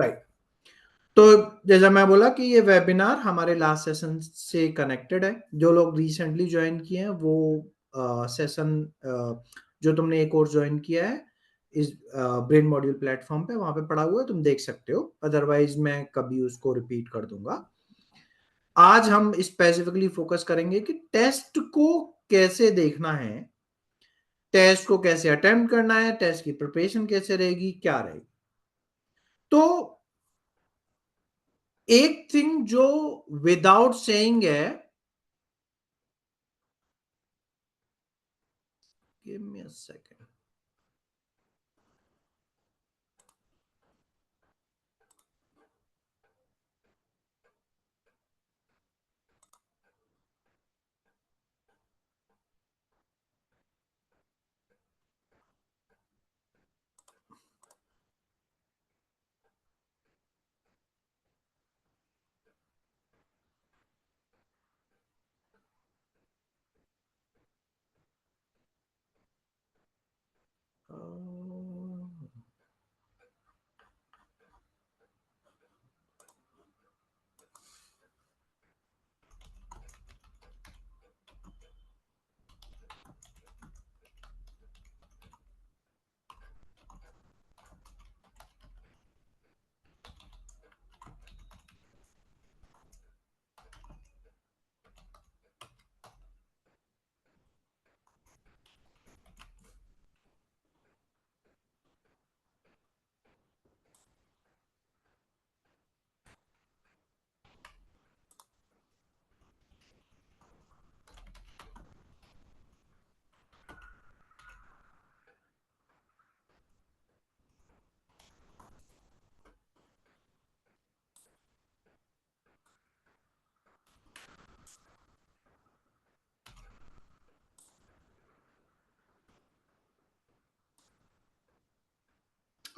Right. तो जैसा मैं बोला कि ये वेबिनार हमारे लास्ट सेशन से कनेक्टेड है। जो लोग रिसेंटली ज्वाइन किए हैं वो सेशन जो तुमने एक कोर्स ज्वाइन किया है इस ब्रेन मॉड्यूल प्लेटफॉर्म पे, वहां पे पड़ा हुआ है, तुम देख सकते हो। अदरवाइज मैं कभी उसको रिपीट कर दूंगा। आज हम स्पेसिफिकली फोकस करेंगे कि टेस्ट को कैसे देखना है, टेस्ट को कैसे अटेम्प्ट करना है, टेस्ट की प्रिपरेशन कैसे रहेगी, क्या रहेगी। तो एक थिंग जो विदाउट सेइंग है, give me a second.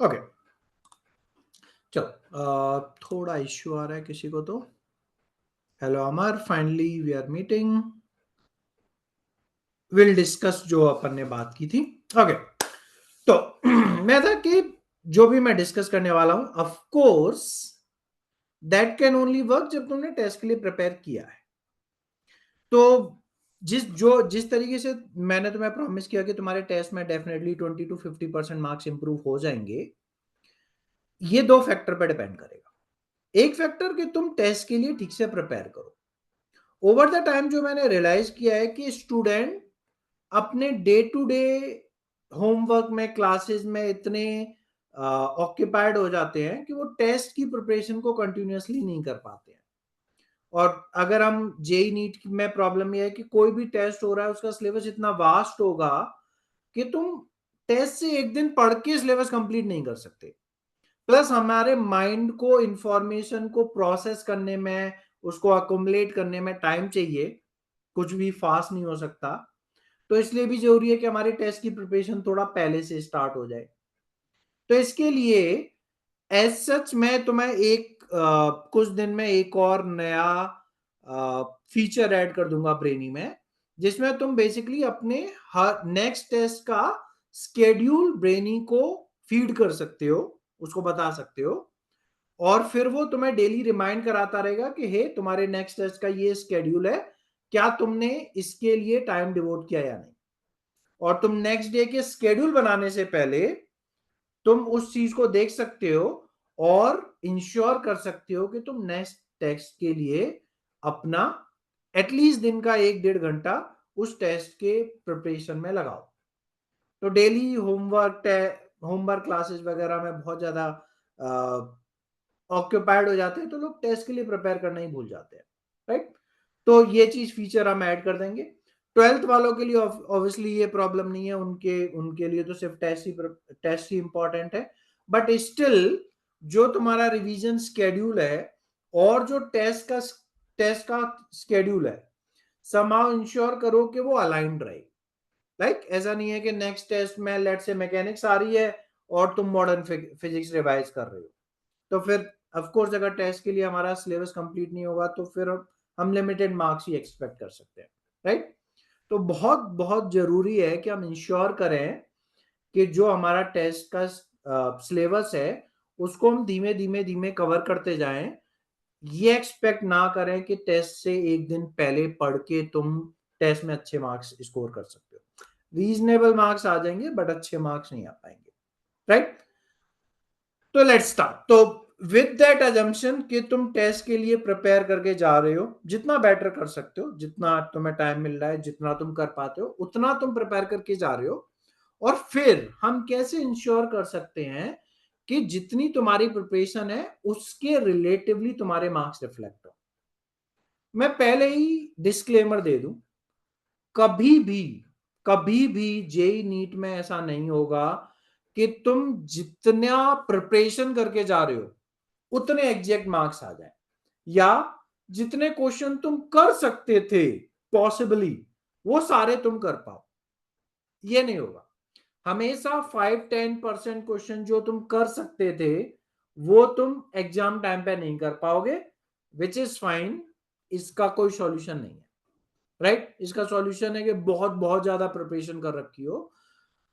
Okay, चलो, थोड़ा इश्यू आ रहा है किसी को तो। Hello Amar, finally we are meeting, will discuss जो अपन ने बात की थी। ओके, तो मैं था कि जो भी मैं डिस्कस करने वाला हूं, of course that can only work जब तुमने टेस्ट के लिए प्रिपेयर किया है। तो जिस तरीके से मैंने तुम्हें प्रॉमिस किया कि तुम्हारे टेस्ट में डेफिनेटली 20 to 50% मार्क्स इंप्रूव हो जाएंगे, ये दो फैक्टर पर डिपेंड करेगा। एक फैक्टर कि तुम टेस्ट के लिए ठीक से प्रिपेयर करो। ओवर द टाइम जो मैंने रियलाइज किया है कि स्टूडेंट अपने डे टू डे होमवर्क में, क्लासेस में इतने ऑक्यूपाइड हो जाते हैं कि वो टेस्ट की प्रिपरेशन को कंटिन्यूअसली नहीं कर पाते हैं। और अगर हम जेई नीट में प्रॉब्लम ये है कि कोई भी टेस्ट हो रहा है उसका सिलेबस इतना वास्ट होगा कि तुम टेस्ट से एक दिन पढ़ के सिलेबस कंप्लीट नहीं कर सकते। प्लस हमारे माइंड को इंफॉर्मेशन को प्रोसेस करने में, उसको अकोमुलेट करने में टाइम चाहिए, कुछ भी फास्ट नहीं हो सकता। तो इसलिए भी जरूरी है कि हमारे टेस्ट की प्रिपरेशन थोड़ा पहले से स्टार्ट हो जाए। तो इसके लिए एज सच मैं तुम्हें कुछ दिन में एक और नया फीचर ऐड कर दूंगा ब्रेनी में, जिसमें तुम बेसिकली अपने हर नेक्स्ट टेस्ट का स्केड्यूल ब्रेनी को फीड कर सकते हो, उसको बता सकते हो। और फिर वो तुम्हें डेली रिमाइंड कराता रहेगा कि हे, तुम्हारे नेक्स्ट टेस्ट का ये स्केड्यूल है, क्या तुमने इसके लिए टाइम डिवोट किया या नहीं। और तुम नेक्स्ट डे के स्केड्यूल बनाने से पहले तुम उस चीज को देख सकते हो और इंश्योर कर सकते हो कि तुम नेक्स्ट टेस्ट के लिए अपना एटलीस्ट दिन का 1-1.5 घंटा उस टेस्ट के प्रिपरेशन में लगाओ। तो डेली होमवर्क क्लासेस वगैरह में बहुत ज्यादा ऑक्यूपाइड हो जाते हैं, तो लोग टेस्ट के लिए प्रिपेयर करना ही भूल जाते हैं। राइट, तो ये चीज फीचर हम ऐड कर देंगे। 12th वालों के लिए ऑब्वियसली ये प्रॉब्लम नहीं है, उनके उनके लिए तो सिर्फ टेस्ट ही इंपॉर्टेंट है। बट स्टिल जो तुम्हारा रिवीजन स्केड्यूल है और जो टेस्ट का स्केड्यूल है, समहाउ इंश्योर करो कि वो अलाइंड रहे। ऐसा नहीं है कि नेक्स्ट टेस्ट में लेट से मैकेनिक्स आ रही है और तुम मॉडर्न फिजिक्स रिवाइज कर रहे हो, तो फिर ऑफ कोर्स अगर टेस्ट के लिए हमारा सिलेबस कंप्लीट नहीं होगा तो फिर हम लिमिटेड मार्क्स ही एक्सपेक्ट कर सकते हैं। राइट, तो बहुत बहुत जरूरी है कि हम इंश्योर करें कि जो हमारा टेस्ट का सिलेबस है उसको हम धीमे धीमे धीमे कवर करते जाएं। ये एक्सपेक्ट ना करें कि टेस्ट से एक दिन पहले पढ़ के तुम टेस्ट में अच्छे मार्क्स स्कोर कर सकते हो। रीजनेबल मार्क्स आ जाएंगे बट अच्छे मार्क्स नहीं आ पाएंगे, राइट? तो लेट्स स्टार्ट। तो विद दैट अजम्पशन कि तुम टेस्ट के लिए प्रिपेयर करके जा रहे हो, जितना बेटर कर सकते हो, जितना तुम्हें टाइम मिल रहा है, जितना तुम कर पाते हो उतना तुम प्रिपेयर करके जा रहे हो। और फिर हम कैसे इंश्योर कर सकते हैं कि जितनी तुम्हारी प्रिपरेशन है उसके रिलेटिवली तुम्हारे मार्क्स रिफ्लेक्ट हो। मैं पहले ही डिस्क्लेमर दे दूं, कभी भी जेई नीट में ऐसा नहीं होगा कि तुम जितना प्रिपरेशन करके जा रहे हो उतने एग्जैक्ट मार्क्स आ जाए, या जितने क्वेश्चन तुम कर सकते थे पॉसिबली वो सारे तुम कर पाओ। ये नहीं होगा। हमेशा 5-10% क्वेश्चन जो तुम कर सकते थे वो तुम एग्जाम टाइम पे नहीं कर पाओगे, विच इज फाइन। इसका कोई सॉल्यूशन नहीं है, राइट? इसका सॉल्यूशन है कि बहुत बहुत ज्यादा प्रिपरेशन कर रखी हो,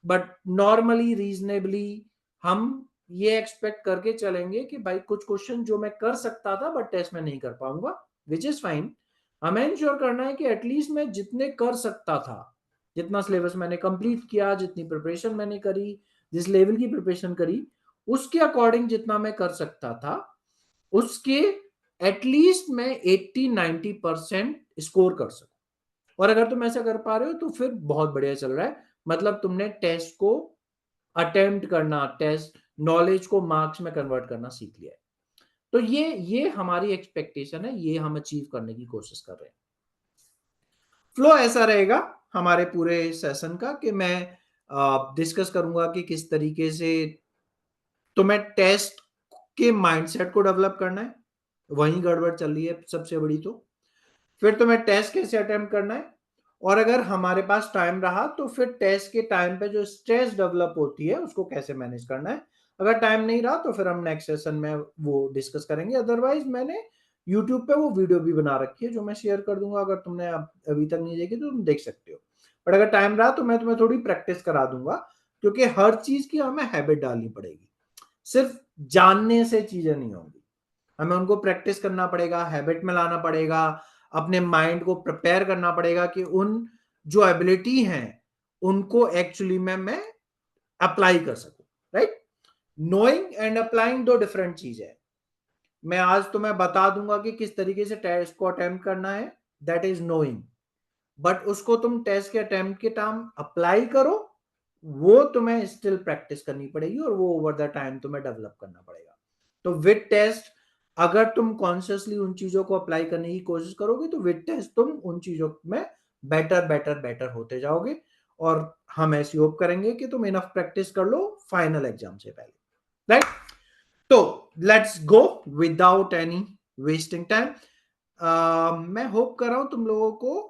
बट नॉर्मली रीजनेबली हम ये एक्सपेक्ट करके चलेंगे कि भाई कुछ क्वेश्चन जो मैं कर सकता था बट टेस्ट में नहीं कर पाऊंगा, विच इज फाइन। हमें इंश्योर करना है कि एटलीस्ट मैं जितने कर सकता था, जितना सिलेबस मैंने कंप्लीट किया, जितनी प्रिपरेशन मैंने करी, जिस लेवल की प्रिपरेशन करी, उसके अकॉर्डिंग जितना मैं कर सकता था उसके एटलीस्ट मैं 80-90% स्कोर कर सकूं। और अगर तुम ऐसा कर पा रहे हो तो फिर बहुत बढ़िया चल रहा है, मतलब तुमने टेस्ट को अटेम्प्ट करना, टेस्ट नॉलेज को मार्क्स में कन्वर्ट करना सीख लिया है। तो ये हमारी एक्सपेक्टेशन है, ये हम अचीव करने की कोशिश कर रहे हैं। फ्लो ऐसा रहेगा हमारे पूरे सेशन का कि मैं डिस्कस करूंगा कि किस तरीके से तुम्हें टेस्ट के माइंडसेट को डेवलप करना है, वहीं गड़बड़ चल रही है सबसे बड़ी। तो फिर तुम्हें टेस्ट कैसे अटेम्प्ट करना है, और अगर हमारे पास टाइम रहा तो फिर टेस्ट के टाइम पे जो स्ट्रेस डेवलप होती है उसको कैसे मैनेज करना है। अगर टाइम नहीं रहा तो फिर हम नेक्स्ट सेशन में वो डिस्कस करेंगे। अदरवाइज मैंने यूट्यूब पे वो वीडियो भी बना रखी है जो मैं शेयर कर दूंगा, अगर तुमने अभी तक नहीं देखी तो तुम देख सकते हो। बट अगर टाइम रहा तो मैं तुम्हें थोड़ी प्रैक्टिस करा दूंगा, क्योंकि हर चीज की हमें हैबिट डालनी पड़ेगी। सिर्फ जानने से चीजें नहीं होंगी, हमें उनको प्रैक्टिस करना पड़ेगा, हैबिट में लाना पड़ेगा, अपने माइंड को प्रिपेयर करना पड़ेगा कि उन जो एबिलिटी हैं उनको एक्चुअली में मैं अप्लाई कर सकूं, राइट? नोइंग एंड अप्लाइंग दो डिफरेंट चीज है। मैं आज तुम्हें बता दूंगा कि किस तरीके से टेस्ट को अटेम्प्ट करना है, दैट इज नोइंग। बट उसको तुम टेस्ट के अटेम्प्ट के टाइम अप्लाई करो, वो तुम्हें स्टिल प्रैक्टिस करनी पड़ेगी और वो ओवर द टाइम तुम्हें डेवलप करना पड़ेगा। तो विद टेस्ट अगर तुम कॉन्शियसली उन चीजों को अप्लाई करने की कोशिश करोगे तो विद टेस्ट तुम उन चीजों में बेटर बेटर बेटर होते जाओगे, और हम ऐसी होप करेंगे कि तुम इनफ प्रैक्टिस कर लो फाइनल एग्जाम से पहले, राइट? तो let's go without any wasting time. मैं होप कर रहा हूं तुम लोगों को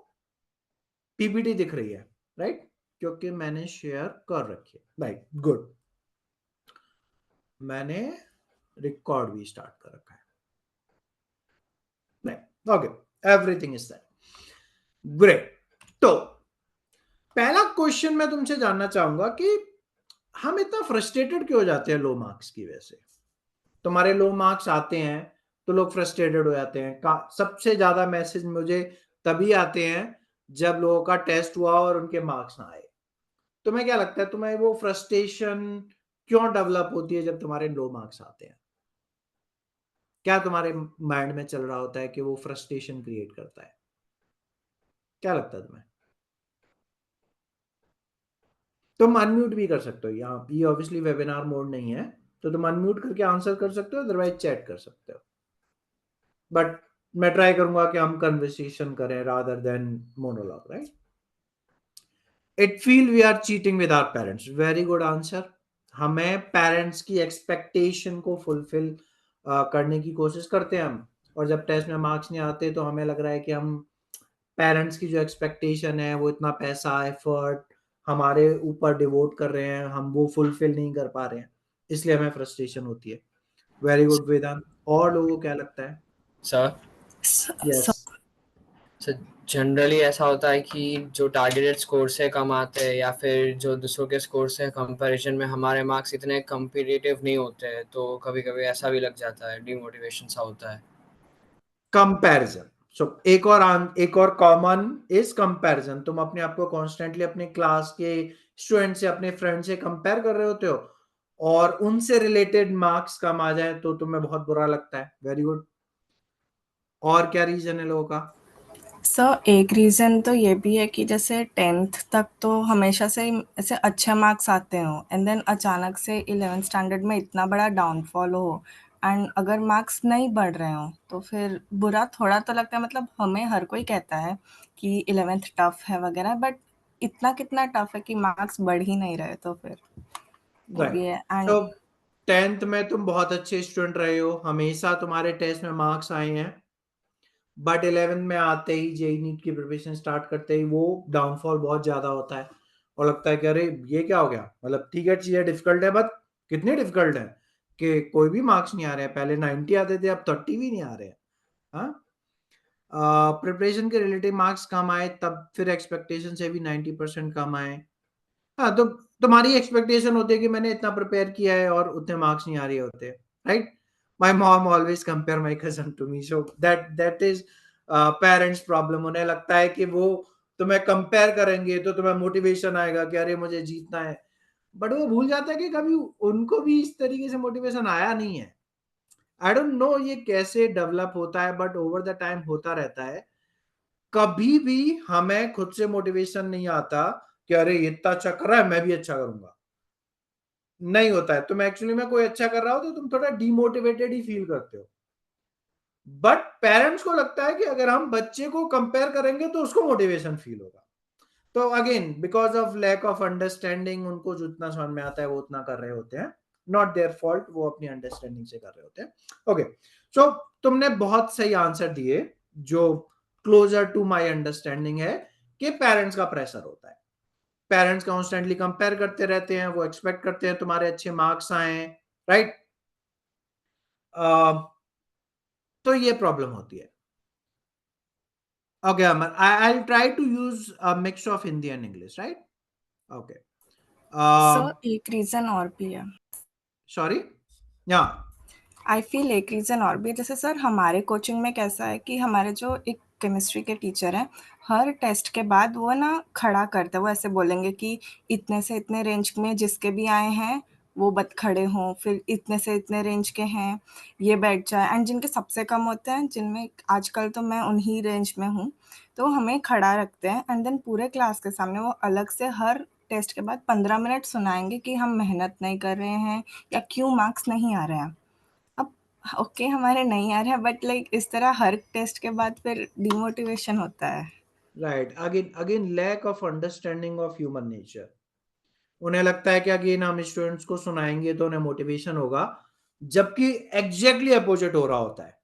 पीपीटी दिख रही है, राइट? क्योंकि मैंने शेयर कर रखी है, राइट? गुड। मैंने रिकॉर्ड भी स्टार्ट कर रखा है, right? Okay, everything is set, great. तो पहला क्वेश्चन मैं तुमसे जानना चाहूंगा कि हम इतना फ्रस्ट्रेटेड क्यों हो जाते हैं लो मार्क्स की वजह से? तुम्हारे लो मार्क्स आते हैं तो लोग फ्रस्ट्रेटेड हो जाते हैं। सबसे ज्यादा मैसेज मुझे तभी आते हैं जब लोगों का टेस्ट हुआ और उनके मार्क्स ना आए। तुम्हें क्या लगता है, तुम्हें वो फ्रस्ट्रेशन क्यों डेवलप होती है जब तुम्हारे लो मार्क्स आते हैं? क्या तुम्हारे माइंड में चल रहा होता है कि वो फ्रस्ट्रेशन क्रिएट करता है? क्या लगता है तुम्हें? तुम अनम्यूट भी कर सकते हो, यहाँ ये ऑब्वियसली वेबिनार मोड नहीं है, तो तुम अनम्यूट करके आंसर कर सकते हो, अदरवाइज चैट कर सकते हो। बट मैं ट्राई करूंगा कि हम कन्वर्सेशन करें rather than monologue, right? It feel we are cheating with our parents, very good answer. हमें पेरेंट्स की एक्सपेक्टेशन को फुलफिल करने की कोशिश करते हैं हम, और जब टेस्ट में मार्क्स नहीं आते तो हमें लग रहा है कि हम पेरेंट्स की जो एक्सपेक्टेशन है, वो इतना पैसा एफर्ट हमारे ऊपर डिवोट कर रहे हैं, हम वो फुलफिल नहीं कर पा रहे हैं, इसलिए हमें फ्रस्ट्रेशन होती है। वेरी गुड वेदांत। और लोगों को क्या लगता है? सर यस, तो जनरली ऐसा होता है कि जो टारगेटेड स्कोर से कम आते हैं या फिर जो दूसरों के स्कोर से कंपैरिजन में हमारे मार्क्स इतने कम्पिटिटिव नहीं होते हैं, तो कभी कभी ऐसा भी लग जाता है, डिमोटिवेशन सा होता है। कंपैरिजन। सो एक और कॉमन इज कंपैरिजन। तुम अपने आप को कॉन्स्टेंटली अपने क्लास के स्टूडेंट से, अपने फ्रेंड से कंपेयर कर रहे होते हो और उनसे रिलेटेड मार्क्स कम आ जाए तो तुम्हें बहुत बुरा लगता है। Very good. और क्या रीजन है लोगों का? सर एक रीज़न तो ये भी है कि जैसे 10th तक तो हमेशा से ही ऐसे अच्छे मार्क्स आते हों एंड देन अचानक से 11th स्टैंडर्ड में इतना बड़ा डाउनफॉल हो एंड अगर मार्क्स नहीं बढ़ रहे हों तो फिर बुरा थोड़ा तो लगता है। मतलब हमें हर कोई कहता है कि 11th टफ है वगैरह, बट इतना कितना टफ है कि मार्क्स बढ़ ही नहीं रहे, तो फिर वो राइट। भी है। एंड तो 10th में तुम बहुत अच्छे स्टूडेंट रहे हो, हमेशा तुम्हारे टेस्ट में मार्क्स आए हैं, बट 11th में आते ही जेई नीट की प्रिपरेशन स्टार्ट करते ही वो डाउनफॉल बहुत ज्यादा होता है और लगता है कि अरे ये क्या हो गया। मतलब ठीक है, चीजें डिफिकल्ट है, बट कितनी डिफिकल्ट है कि कोई भी मार्क्स नहीं आ रहे हैं। पहले 90 आते थे, अब 30 भी नहीं आ रहे हैं। हाँ, प्रिपरेशन के रिलेटिव मार्क्स कम आए तब फिर एक्सपेक्टेशन से भी 90% कम आए। हाँ, तो तुम्हारी एक्सपेक्टेशन होती है कि मैंने इतना प्रिपेयर किया है और उतने मार्क्स नहीं आ रहे होते, right? My mom always compare my cousin to me, so that is parents problem. उन्हें लगता है कि वो तुम्हें कंपेयर करेंगे तो तुम्हें मोटिवेशन आएगा कि अरे मुझे जीतना है, बट वो भूल जाता है कि कभी उनको भी इस तरीके से मोटिवेशन आया नहीं है। आई डोंट नो ये कैसे डेवलप होता है, बट ओवर द टाइम होता रहता है। कभी भी हमें खुद से मोटिवेशन नहीं आता कि अरे ये इतना अच्छा कर रहा है, मैं भी अच्छा करूंगा। नहीं होता है। तुम एक्चुअली में कोई अच्छा कर रहा हो तो तुम थोड़ा डिमोटिवेटेड ही फील करते हो, बट पेरेंट्स को लगता है कि अगर हम बच्चे को कंपेयर करेंगे तो उसको मोटिवेशन फील होगा। तो again because of lack of understanding, उनको जितना समझ में आता है वो उतना कर रहे होते हैं। नॉट देयर फॉल्ट, वो अपनी अंडरस्टैंडिंग से कर रहे होते हैं। ओके, सो तुमने बहुत सही आंसर दिए। जो क्लोजर टू माय अंडरस्टैंडिंग है कि पेरेंट्स का प्रेशर होता है। पेरेंट्स कॉन्स्टेंटली कंपेयर करते रहते हैं, वो एक्सपेक्ट करते हैं तुम्हारे अच्छे मार्क्स आए, राइट? तो ये प्रॉब्लम होती है। Okay Amar, I try to use a mix of Hindi and English, right? Okay, sir एक रीज़न और भी है। सॉरी, या आई फील एक रीज़न और भी है। जैसे सर हमारे कोचिंग में कैसा है कि हमारे जो एक केमिस्ट्री के टीचर हैं, हर टेस्ट के बाद वो ना खड़ा करते हैं। वो ऐसे बोलेंगे कि इतने से इतने रेंज में जिसके भी आए हैं वो बत खड़े हों, फिर इतने से इतने रेंज के हैं ये बैठ जाए, एंड जिनके सबसे कम होते हैं, जिनमें आजकल तो मैं उन्हीं रेंज में हूँ, तो हमें खड़ा रखते हैं एंड देन पूरे क्लास के सामने वो अलग से हर टेस्ट के बाद 15 मिनट सुनाएंगे कि हम मेहनत नहीं कर रहे हैं या क्यों मार्क्स नहीं आ रहे हैं। अब ओके हमारे नहीं आ रहा है, बट लाइक इस तरह हर टेस्ट के बाद फिर डिमोटिवेशन होता है। Right. Again again lack of understanding of human nature. उन्हें लगता है कि अगेन हम स्टूडेंट्स को सुनाएंगे तो उन्हें मोटिवेशन होगा, जबकि एग्जैक्टली अपोजिट हो रहा होता है,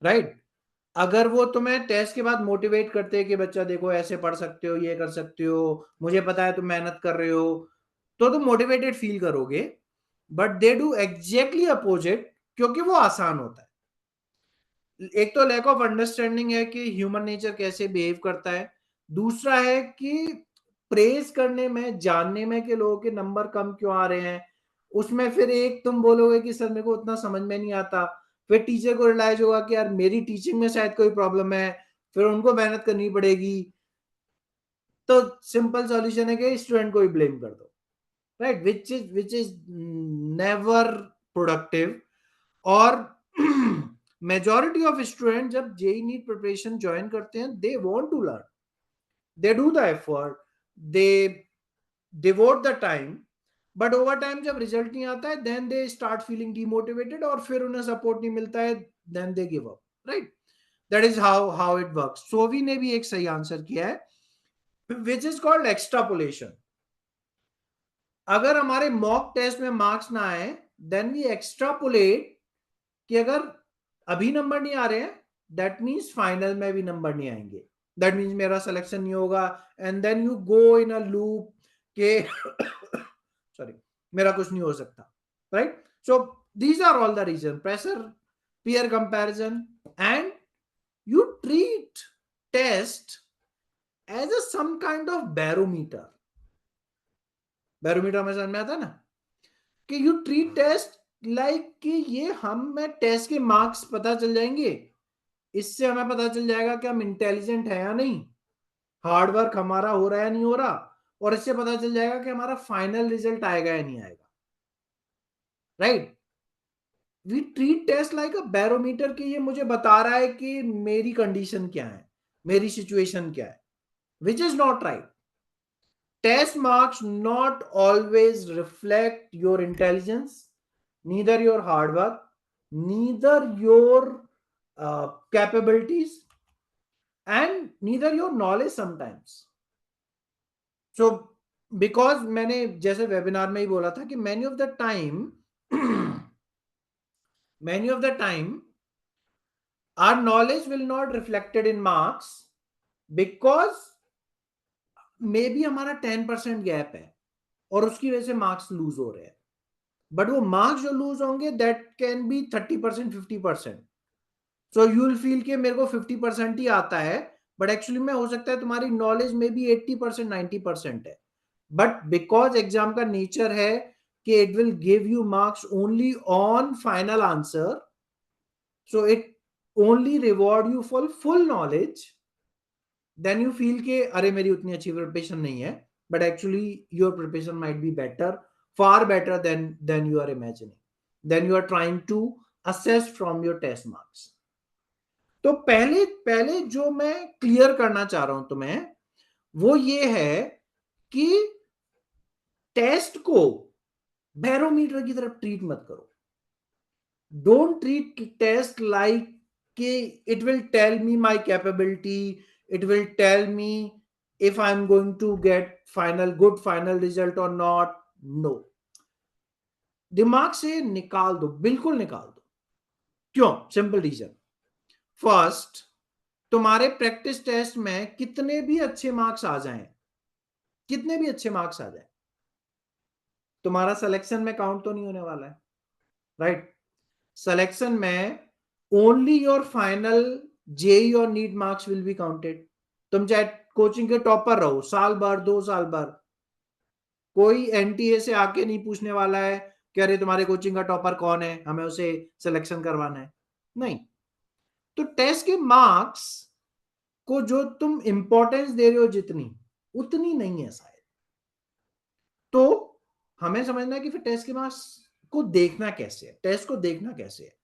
राइट? अगर वो तुम्हें टेस्ट के बाद मोटिवेट करते हैं कि बच्चा देखो ऐसे पढ़ सकते हो, ये कर सकते हो, मुझे पता है तुम मेहनत कर रहे हो, तो तुम मोटिवेटेड फील करोगे। But they do exactly opposite, क्योंकि वो आसान होता है। एक तो लैक ऑफ अंडरस्टैंडिंग है कि ह्यूमन नेचर कैसे बिहेव करता है। दूसरा है कि प्रेज करने में, जानने में कि लोगों के नंबर कम क्यों आ रहे हैं, उसमें फिर एक तुम बोलोगे कि सर मेरे को उतना समझ में नहीं आता, फिर टीचर को रियलाइज होगा कि यार मेरी टीचिंग में शायद कोई प्रॉब्लम है, फिर उनको मेहनत करनी पड़ेगी। तो सिंपल सॉल्यूशन है कि स्टूडेंट को ही ब्लेम कर दो, right? Which is never productive. और मेजॉरिटी ऑफ स्टूडेंट जब जेई नीट प्रिपरेशन ज्वाइन करते हैं, they want to learn, they do the effort, they devote the time, but over time जब रिजल्ट नहीं आता है then they start feeling demotivated और फिर उन्हें सपोर्ट नहीं मिलता है, then they give up, right? That is how it works. So we ने भी एक सही आंसर किया है, विच इज कॉल्ड एक्स्ट्रापोलेशन। अगर हमारे मॉक टेस्ट में मार्क्स ना आए, देन वी एक्स्ट्रापोलेट कि अगर अभी नंबर नहीं आ रहे हैं, दैट मीन्स फाइनल में भी नंबर नहीं आएंगे, दैट मीन्स मेरा सिलेक्शन नहीं होगा, and then you go in a loop के सॉरी, मेरा कुछ नहीं हो सकता, right? So these are all the reason: pressure, peer comparison, and you treat test as a some kind of barometer. Barometer में समझ में आता है ना, कि यू ट्रीट टेस्ट लाइक कि ये मैं टेस्ट के मार्क्स पता चल जाएंगे, इससे हमें पता चल जाएगा कि हम इंटेलिजेंट है या नहीं, हार्डवर्क हमारा हो रहा है या नहीं हो रहा, और इससे पता चल जाएगा कि हमारा फाइनल रिजल्ट आएगा या नहीं आएगा, right. We treat test like a barometer, कि ये मुझे बता रहा है कि मेरी कंडीशन क्या है, मेरी सिचुएशन क्या है, which is not right. Test marks not always reflect your intelligence, neither your hard work, neither your capabilities, and neither your knowledge sometimes. So, because मैंने जैसे वेबिनार में ही बोला था कि many of the time our knowledge will not reflected in marks, because may be हमारा 10% gap है और उसकी वजह से मार्क्स लूज हो रहे हैं, बट वो मार्क्स जो लूज होंगे that can be 30%, 50%। So you will feel कि मेरे को 50% ही आता है, बट एक्चुअली में हो सकता है तुम्हारी नॉलेज में भी 80%, 90% है, बट बिकॉज एग्जाम का नेचर है कि it will give you marks only on final answer, so it only reward you for full knowledge, then you feel कि अरे मेरी उतनी अच्छी प्रिपरेशन नहीं है, but actually your preparation might be better, far better than you are imagining, then you are trying to assess from your test marks. तो पहले जो मैं क्लियर करना चाह रहा हूं तुम्हें वो ये है कि टेस्ट को बैरोमीटर की तरफ ट्रीट मत करो। डोंट ट्रीट टेस्ट लाइक कि it will tell me my capability, it will tell me if I'm going to get good final result or not. No, दिमाग से निकाल दो, बिल्कुल निकाल दो। क्यों? सिंपल रीजन, फर्स्ट, तुम्हारे प्रैक्टिस टेस्ट में कितने भी अच्छे मार्क्स आ जाएं, कितने भी अच्छे मार्क्स आ जाएं, तुम्हारा सिलेक्शन में काउंट तो नहीं होने वाला है, राइट। सिलेक्शन में ओनली योर फाइनल जेई और NEET marks will be counted. तुम चाहे कोचिंग के टॉपर रहो साल भर, 2 साल भर, कोई एनटीए से आके नहीं पूछने वाला है कि अरे तुम्हारे कोचिंग का टॉपर कौन है, हमें उसे सिलेक्शन करवाना है, नहीं। तो टेस्ट के मार्क्स को जो तुम इंपॉर्टेंस दे रहे हो जितनी, उतनी नहीं है शायद। तो हमें समझना है कि फिर टेस्ट के मार्क्स को देखना कैसे है, टेस्ट को देखना कैसे है।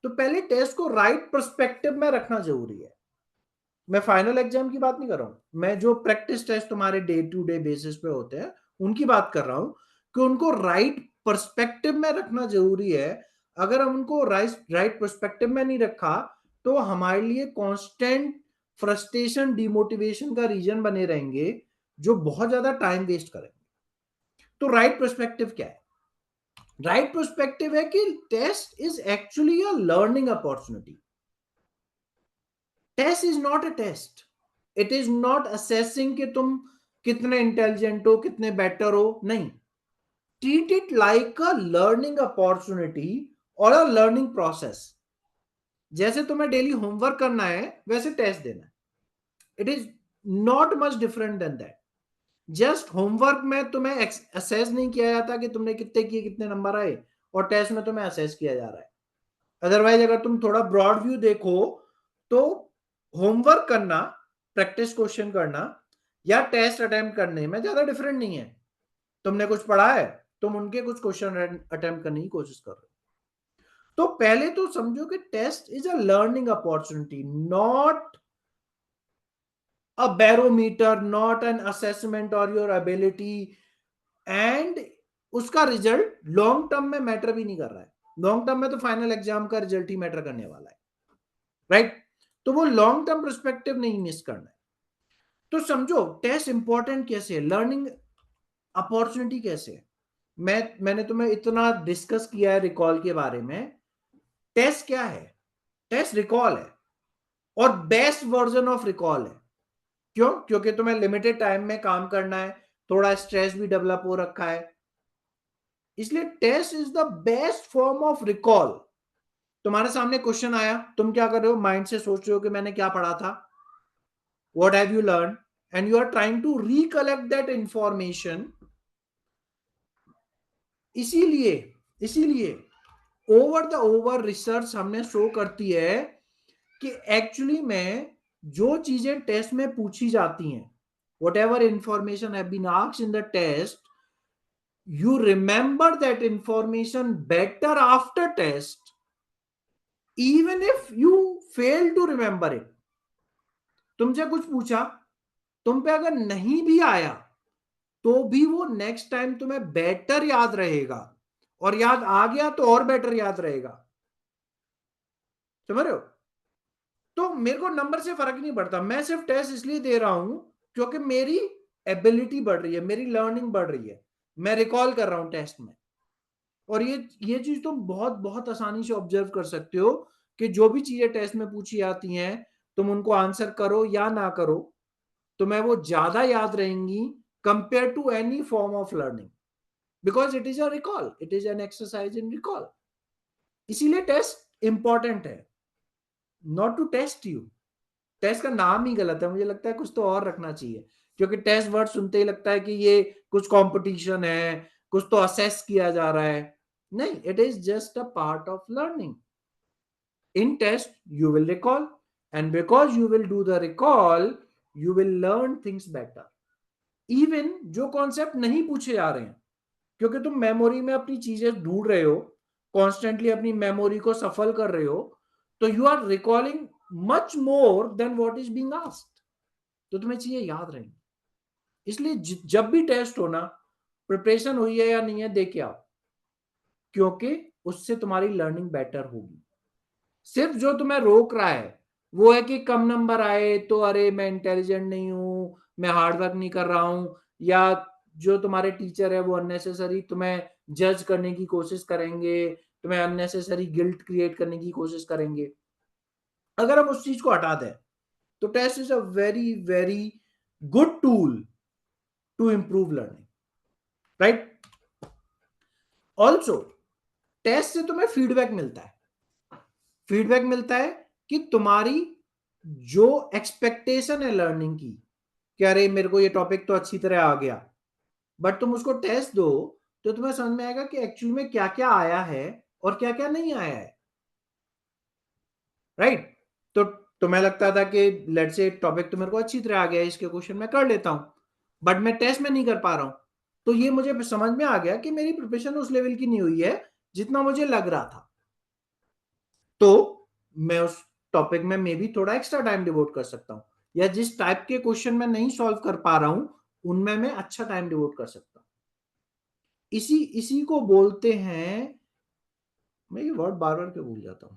तो पहले टेस्ट को राइट पर्सपेक्टिव में रखना जरूरी है। मैं फाइनल एग्जाम की बात नहीं कर रहा हूं, मैं जो प्रैक्टिस टेस्ट तुम्हारे डे टू डे बेसिस पे होते हैं उनकी बात कर रहा हूं कि उनको राइट पर्सपेक्टिव में रखना जरूरी है। अगर हम उनको राइट पर्सपेक्टिव में नहीं रखा तो हमारे लिए कांस्टेंट फ्रस्ट्रेशन, डिमोटिवेशन का रीजन बने रहेंगे जो बहुत ज्यादा टाइम वेस्ट करेंगे। तो राइट पर्सपेक्टिव क्या है? राइट पर्सपेक्टिव है कि test is actually a learning opportunity. Test is not a test, it is not assessing कि तुम कितने इंटेलिजेंट हो, कितने बेटर हो, नहीं। Treat it like a learning opportunity और अ लर्निंग प्रोसेस। जैसे तुम्हें डेली होमवर्क करना है वैसे टेस्ट देना है, it is not much different than that. Just homework में तुम्हें असेस नहीं किया जाता कि तुमने कितने किए, कितने नंबर आए, और टेस्ट में तुम्हें असेस किया जा रहा है। अदरवाइज अगर तुम थोड़ा ब्रॉड व्यू देखो तो होमवर्क करना, प्रैक्टिस क्वेश्चन करना या टेस्ट अटेम्प्ट करने में ज्यादा डिफरेंट नहीं है। तुमने कुछ पढ़ा है, तुम उनके कुछ क्वेश्चन अटेम्प्ट करने की कोशिश कर रहे हो। तो पहले तो समझो कि test is a learning opportunity, not a barometer, not an assessment और योर एबिलिटी। एंड उसका रिजल्ट लॉन्ग टर्म में मैटर भी नहीं कर रहा है। लॉन्ग टर्म में तो फाइनल एग्जाम का रिजल्ट ही मैटर करने वाला है, राइट। तो वो लॉन्ग टर्म पर्सपेक्टिव नहीं मिस करना है। तो समझो टेस्ट इंपॉर्टेंट कैसे है, लर्निंग अपॉर्चुनिटी कैसे है। मैंने तुम्हें इतना डिस्कस किया है रिकॉल के बारे में। टेस्ट क्या है? टेस्ट रिकॉल है, और बेस्ट वर्जन ऑफ रिकॉल है। क्यों? क्योंकि तुम्हें लिमिटेड टाइम में काम करना है, थोड़ा स्ट्रेस भी डेवलप हो रखा है, इसलिए test is the best form of recall. तुम्हारे सामने क्वेश्चन आया, तुम क्या कर रहे हो? माइंड से सोच रहे हो कि मैंने क्या पढ़ा था, what have you learned, and you are trying to recollect that information. इसीलिए ओवर रिसर्च हमने शो करती है कि एक्चुअली में जो चीजें टेस्ट में पूछी जाती हैं, whatever information have been asked in the test, you remember that information better after test, even if you fail to remember it. तुमसे कुछ पूछा, तुम पे अगर नहीं भी आया तो भी वो नेक्स्ट टाइम तुम्हें बेटर याद रहेगा, और याद आ गया तो और बेटर याद रहेगा। समझ रहे हो? तो मेरे को नंबर से फर्क नहीं पड़ता, मैं सिर्फ टेस्ट इसलिए दे रहा हूं क्योंकि मेरी एबिलिटी बढ़ रही है, मेरी लर्निंग बढ़ रही है, मैं रिकॉल कर रहा हूं टेस्ट में। और ये चीज तुम बहुत बहुत आसानी से ऑब्जर्व कर सकते हो कि जो भी चीजें टेस्ट में पूछी जाती हैं, तुम उनको आंसर करो या ना करो, तुम्हें वो ज्यादा याद रहेंगी compare to any form of learning, because it is a recall, it is an exercise in recall. इसीलिए टेस्ट इंपॉर्टेंट है, not to test you. Test का नाम ही गलत है, मुझे लगता है कुछ तो और रखना चाहिए, क्योंकि टेस्ट वर्ड सुनते ही लगता है कि ये कुछ कंपटीशन है, कुछ तो असेस किया जा रहा है। नहीं, it is just a part of learning. In test you will recall, and because you will do the recall you will learn things better. Even जो कॉन्सेप्ट नहीं पूछे जा रहे हैं, क्योंकि तुम मेमोरी में अपनी चीजें ढूंढ रहे हो, कॉन्स्टेंटली अपनी मेमोरी को सफल कर रहे हो, तो you are recalling much more than what is being asked, तो तुम्हें चीजें याद रहेंगी। इसलिए जब भी टेस्ट होना, प्रिपरेशन हुई है या नहीं है देख के आओ, क्योंकि उससे तुम्हारी लर्निंग बेटर होगी। सिर्फ जो तुम्हें रोक रहा है वो है कि कम नंबर आए तो अरे मैं इंटेलिजेंट नहीं हूं, मैं हार्डवर्क नहीं कर रहा हूं, या जो तुम्हारे टीचर है वो अननेसेसरी तुम्हें जज करने की कोशिश करेंगे, तुम्हें अननेसेसरी गिल्ट क्रिएट करने की कोशिश करेंगे। अगर हम उस चीज को हटा दें तो test is a very very good tool to improve learning, right? Also test से तुम्हें फीडबैक मिलता है, फीडबैक मिलता है कि तुम्हारी जो एक्सपेक्टेशन है लर्निंग की, कि अरे मेरे को ये टॉपिक तो अच्छी तरह आ गया, बट तुम उसको टेस्ट दो तो तुम्हें समझ में आएगा कि एक्चुअली में क्या क्या आया है और क्या क्या नहीं आया है, राइट? तो तुम्हें लगता था कि लेट्स से टॉपिक तो मेरे को अच्छी तरह आ गया है, इसके क्वेश्चन मैं कर लेता हूं, बट मैं टेस्ट में नहीं कर पा रहा हूं, तो ये मुझे समझ में आ गया कि मेरी प्रिपरेशन उस लेवल की नहीं हुई है जितना मुझे लग रहा था, तो मैं उस टॉपिक में मे भी थोड़ा एक्स्ट्रा टाइम डिवोट कर सकता हूं, या जिस टाइप के क्वेश्चन मैं नहीं सॉल्व कर पा रहा हूं उनमें मैं अच्छा टाइम डिवोट कर सकता हूं। इसी को बोलते हैं, मैं ये वर्ड बार बार क्यों भूल जाता हूं,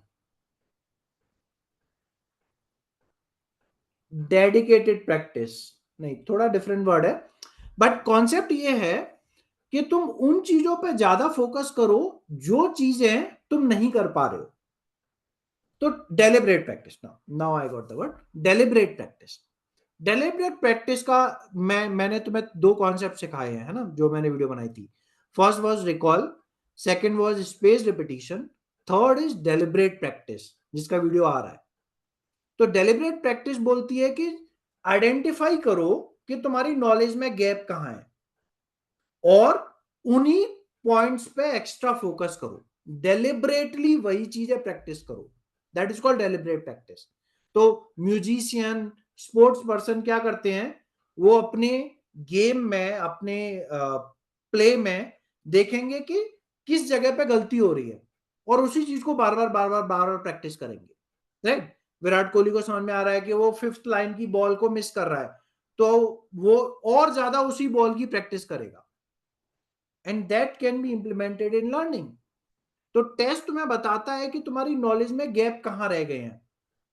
डेडिकेटेड प्रैक्टिस नहीं, थोड़ा डिफरेंट वर्ड है, बट कॉन्सेप्ट ये है कि तुम उन चीजों पे ज्यादा फोकस करो जो चीजें तुम नहीं कर पा रहे हो। तो deliberate practice, now I got the word, deliberate practice. Deliberate practice का मैंने तुम्हें दो कॉन्सेप्ट सिखाए हैं, है ना, जो मैंने वीडियो बनाई थी। First was recall, second was space repetition, third is deliberate practice जिसका वीडियो आ रहा है। तो डेलिब्रेट प्रैक्टिस बोलती है कि आइडेंटिफाई करो कि तुम्हारी नॉलेज में गैप कहां है और उन्हीं पॉइंट्स पे एक्स्ट्रा फोकस करो, डेलिब्रेटली वही चीजें प्रैक्टिस करो, that is called deliberate practice. तो म्यूजिशियन, स्पोर्ट्स पर्सन क्या करते हैं, वो अपने गेम में, अपने प्ले में देखेंगे कि किस जगह पे गलती हो रही है और उसी चीज को बार बार प्रैक्टिस करेंगे, राइट? विराट कोहली को समझ में आ रहा है कि वो फिफ्थ लाइन की बॉल को मिस कर रहा है, तो वो और ज्यादा उसी बॉल की प्रैक्टिस करेगा, and that can be implemented in learning. तो टेस्ट तुम्हें बताता है कि तुम्हारी नॉलेज में गैप कहां रह गए हैं,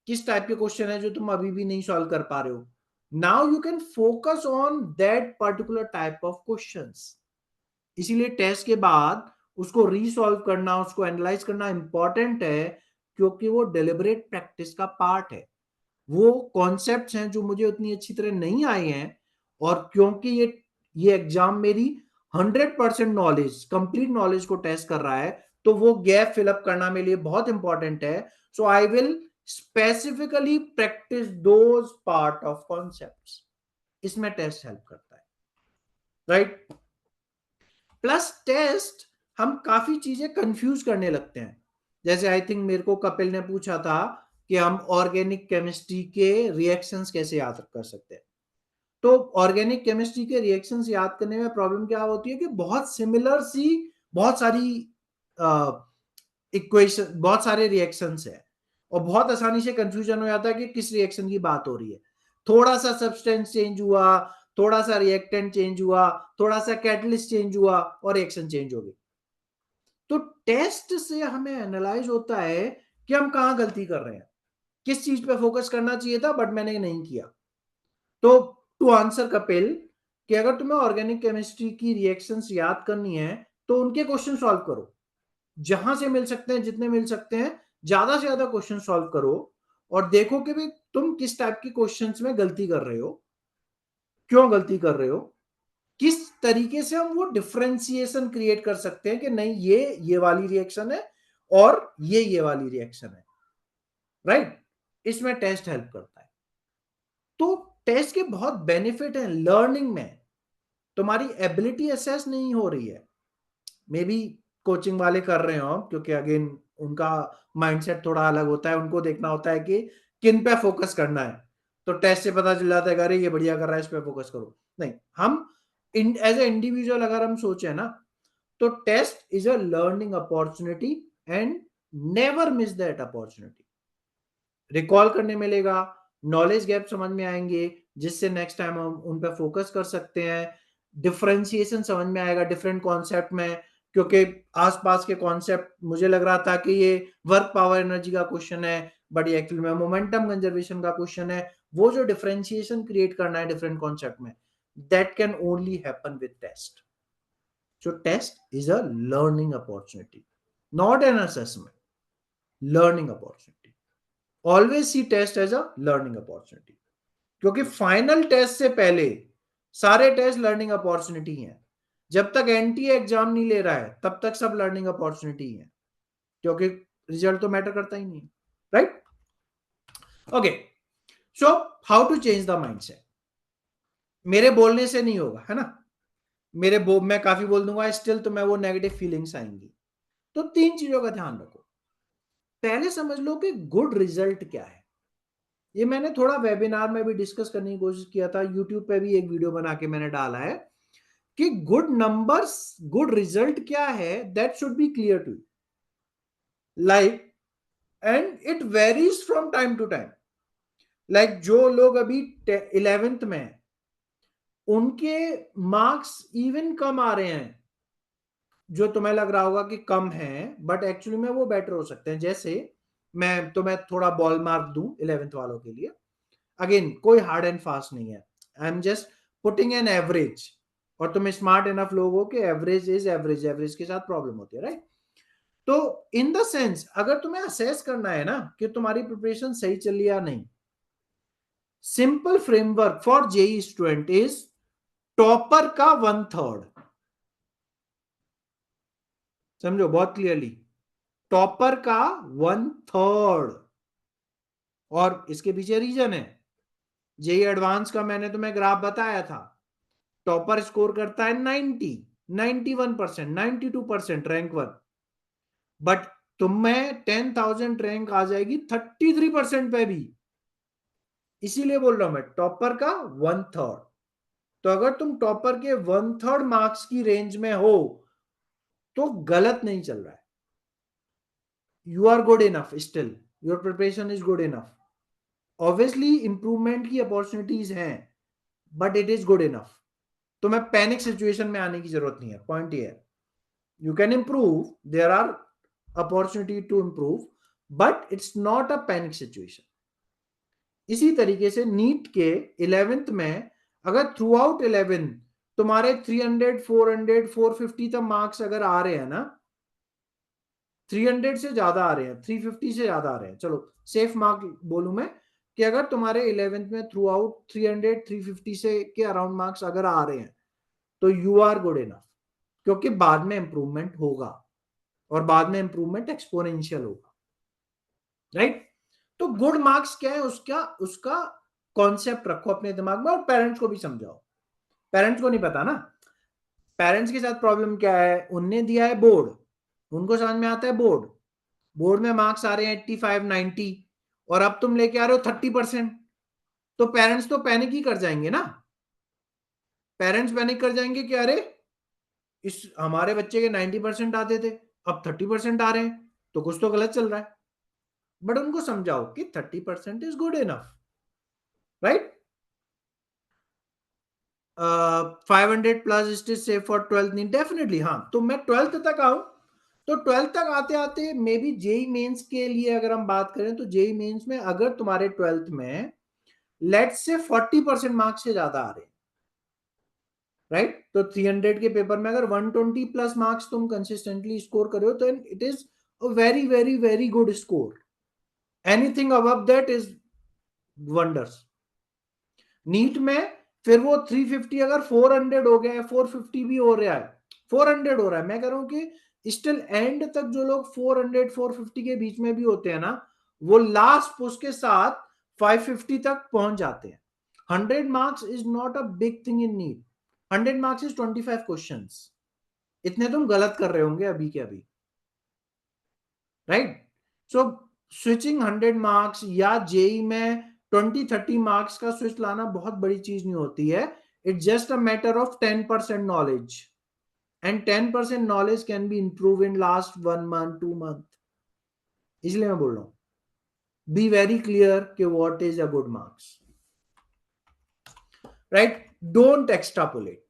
किस टाइप के क्वेश्चन है जो तुम अभी भी नहीं सॉल्व कर पा रहे हो। Now you can focus on that particular type of questions. इसीलिए टेस्ट के बाद उसको रीसॉल्व करना, उसको एनालाइज करना इंपॉर्टेंट है, क्योंकि वो डेलिबरेट प्रैक्टिस का पार्ट है। वो कॉन्सेप्ट्स हैं जो मुझे उतनी अच्छी तरह नहीं आए हैं, और क्योंकि ये एग्जाम मेरी 100% नॉलेज, कंप्लीट नॉलेज को टेस्ट कर रहा है, तो वो गैप फिलअप करना मेरे लिए बहुत इंपॉर्टेंट है। So I will specifically practice those part of concepts, इसमें टेस्ट हेल्प करता है, राइट। प्लस टेस्ट हम काफी चीजें कंफ्यूज करने लगते हैं, जैसे आई थिंक मेरे को कपिल ने पूछा था कि हम ऑर्गेनिक केमिस्ट्री के रिएक्शंस कैसे याद कर सकते हैं। तो ऑर्गेनिक केमिस्ट्री के रिएक्शंस याद करने में प्रॉब्लम क्या होती है कि बहुत सिमिलर सी बहुत सारी इक्वेशन, बहुत सारे रिएक्शंस है और बहुत आसानी से कंफ्यूजन हो जाता है कि किस रिएक्शन की बात हो रही है। थोड़ा सा सब्सटेंस चेंज हुआ, थोड़ा सा रिएक्टेंट चेंज हुआ, थोड़ा सा कैटलिस्ट चेंज हुआ और रिएक्शन चेंज हो गई। तो टेस्ट से हमें एनालाइज होता है कि हम कहां गलती कर रहे हैं, किस चीज पे फोकस करना चाहिए था बट मैंने नहीं किया। तो टू आंसर कपिल कि अगर तुम्हें ऑर्गेनिक केमिस्ट्री की रिएक्शंस याद करनी है तो उनके क्वेश्चन सॉल्व करो, जहां से मिल सकते हैं, जितने मिल सकते हैं ज्यादा से ज्यादा क्वेश्चन सॉल्व करो और देखो कि भाई तुम किस टाइप के क्वेश्चंस में गलती कर रहे हो, क्यों गलती कर रहे हो, किस तरीके से हम वो डिफरेंशिएशन क्रिएट कर सकते हैं कि नहीं ये वाली रिएक्शन है और ये वाली रिएक्शन है, राइट। इसमें टेस्ट हेल्प करता है। तो टेस्ट के बहुत बेनिफिट हैं लर्निंग में। तुम्हारी एबिलिटी असेस नहीं हो रही है, मे बी कोचिंग वाले कर रहे हो क्योंकि अगेन उनका माइंडसेट थोड़ा अलग होता है, उनको देखना होता है कि किन पे फोकस करना है। तो टेस्ट से पता चल जाता है अरे ये बढ़िया कर रहा है, इस पे फोकस करो। नहीं, हम एज ए इंडिविजुअल अगर हम सोचे ना तो test is a learning opportunity and never miss that opportunity. Recall करने मिलेगा, नॉलेज गैप समझ में आएंगे जिससे नेक्स्ट टाइम हम उन पे फोकस कर सकते हैं, डिफरेंशिएशन समझ में आएगा डिफरेंट कॉन्सेप्ट में, क्योंकि आसपास के कॉन्सेप्ट मुझे लग रहा था कि ये वर्क पावर एनर्जी का क्वेश्चन है बट ये एक्चुअली में मोमेंटम कंजर्वेशन का क्वेश्चन है। वो जो डिफरेंशिएशन क्रिएट करना है डिफरेंट कॉन्सेप्ट में, that can only happen with test. So test is a learning opportunity, not an assessment, learning opportunity. Always see test as a learning opportunity, क्योंकि final test से पहले सारे टेस्ट लर्निंग अपॉर्चुनिटी हैं। जब तक NTA exam नहीं ले रहा है तब तक सब लर्निंग अपॉर्चुनिटी है, क्योंकि रिजल्ट तो मैटर करता ही नहीं है, right. Okay, so how to change the mindset. मेरे बोलने से नहीं होगा, है ना। मैं काफी बोल दूंगा स्टिल तो मैं वो नेगेटिव फीलिंग्स आएंगी। तो 3 चीजों का ध्यान रखो। पहले समझ लो कि गुड रिजल्ट क्या है। ये मैंने थोड़ा वेबिनार में भी डिस्कस करने की कोशिश किया था, यूट्यूब पे भी एक वीडियो बना के मैंने डाला है कि गुड नंबर्स, गुड रिजल्ट क्या है, that should be clear to you, like, and it varies from time to time. Like जो लोग अभी 11th में हैं, उनके मार्क्स इवन कम आ रहे हैं, जो तुम्हें लग रहा होगा कि कम है बट एक्चुअली में वो बेटर हो सकते हैं। जैसे मैं तुम्हें थोड़ा बॉल मार्क दूं 11th वालों के लिए, अगेन कोई हार्ड एंड फास्ट नहीं है, I am just putting an average, और तुम स्मार्ट इनफ लोग हो कि एवरेज इज एवरेज, एवरेज के साथ प्रॉब्लम होती है, राइट। तो इन द सेंस अगर तुम्हें असेस करना है ना कि तुम्हारी प्रिपरेशन सही चल रही या नहीं, simple framework for JEE student is topper का 1/3। समझो बहुत क्लियरली, टॉपर का 1/3। और इसके पीछे रीजन है, जेई एडवांस का मैंने तुम्हें ग्राफ बताया था। टॉपर स्कोर करता है 90, 91%, 92% रैंक 1, बट तुम्हें 10,000 रैंक आ जाएगी 33% पे भी। इसीलिए बोल रहा हूं मैं टॉपर का 1/3। तो अगर तुम टॉपर के 1/3 मार्क्स की रेंज में हो तो गलत नहीं चल रहा है, you are good enough, still your preparation is good enough. Obviously improvement की अपॉर्चुनिटीज हैं but it is good enough. तुम्हें पैनिक सिचुएशन में आने की जरूरत नहीं है। पॉइंट ये है, you can improve, there are opportunity to improve, but it's not a panic situation। इसी तरीके से नीट के 11th में अगर थ्रू आउट 11 तुम्हारे 300 400 450 तक मार्क्स अगर आ रहे हैं ना, 300 से ज्यादा आ रहे हैं, 350 से ज्यादा आ रहे हैं, चलो सेफ मार्क बोलूं मैं कि अगर तुम्हारे 11th में थ्रू आउट 300 350 से के अराउंड मार्क्स अगर आ रहे हैं तो यू आर गुड इनफ, क्योंकि बाद में इंप्रूवमेंट होगा और बाद में इंप्रूवमेंट एक्सपोनेंशियल होगा, राइट। तो गुड मार्क्स क्या है, उसका कॉन्सेप्ट रखो अपने दिमाग में और पेरेंट्स को भी समझाओ। पेरेंट्स को नहीं पता ना, पेरेंट्स के साथ प्रॉब्लम क्या है, उनने दिया है बोर्ड, उनको समझ में आता है बोर्ड में मार्क्स आ रहे हैं 85 90 और अब तुम लेके आ रहे हो 30%, तो पेरेंट्स तो पैनिक ही कर जाएंगे ना। पेरेंट्स पैनिक कर जाएंगे कि अरे इस हमारे बच्चे के 90% आते थे, अब 30% आ रहे हैं, तो कुछ तो गलत चल रहा है। बट उनको समझाओ कि 30% is good enough, right. 500 plus it is safe for 12th नहीं, डेफिनेटली हाँ। तो मैं 12th तक आऊं, तो 12th तक आते आते मे बी जेई मेंस के लिए अगर हम बात करें तो जेई मेंस में अगर तुम्हारे 12th में लेट्स से 40% मार्क्स से ज्यादा आ रहे हैं, राइट, तो 300 के पेपर में अगर 120 प्लस मार्क्स तुम कंसिस्टेंटली स्कोर कर रहे हो तो it is a very very very good score. Anything above that is wonders. NEET में फिर वो 350 अगर 400 हो गया है, 450 भी हो रहा है, 400 हो रहा है, मैं कह रहा हूं कि स्टिल एंड तक जो लोग 400 450 के बीच में भी होते हैं ना, वो लास्ट पुश के साथ 550 तक पहुंच जाते हैं। 100 marks is not a big thing in NEET. 100 marks is 25 questions, इतने तुम गलत कर रहे होंगे अभी के अभी, राइट। सो स्विचिंग 100 मार्क्स या जेई में 20-30 मार्क्स का स्विच लाना बहुत बड़ी चीज नहीं होती है। It's just a matter of 10% knowledge, and 10% knowledge can be improve in last 1 month 2 month. इसलिए मैं बोल रहा हूं बी वेरी क्लियर कि what is a good marks, right. Don't extrapolate.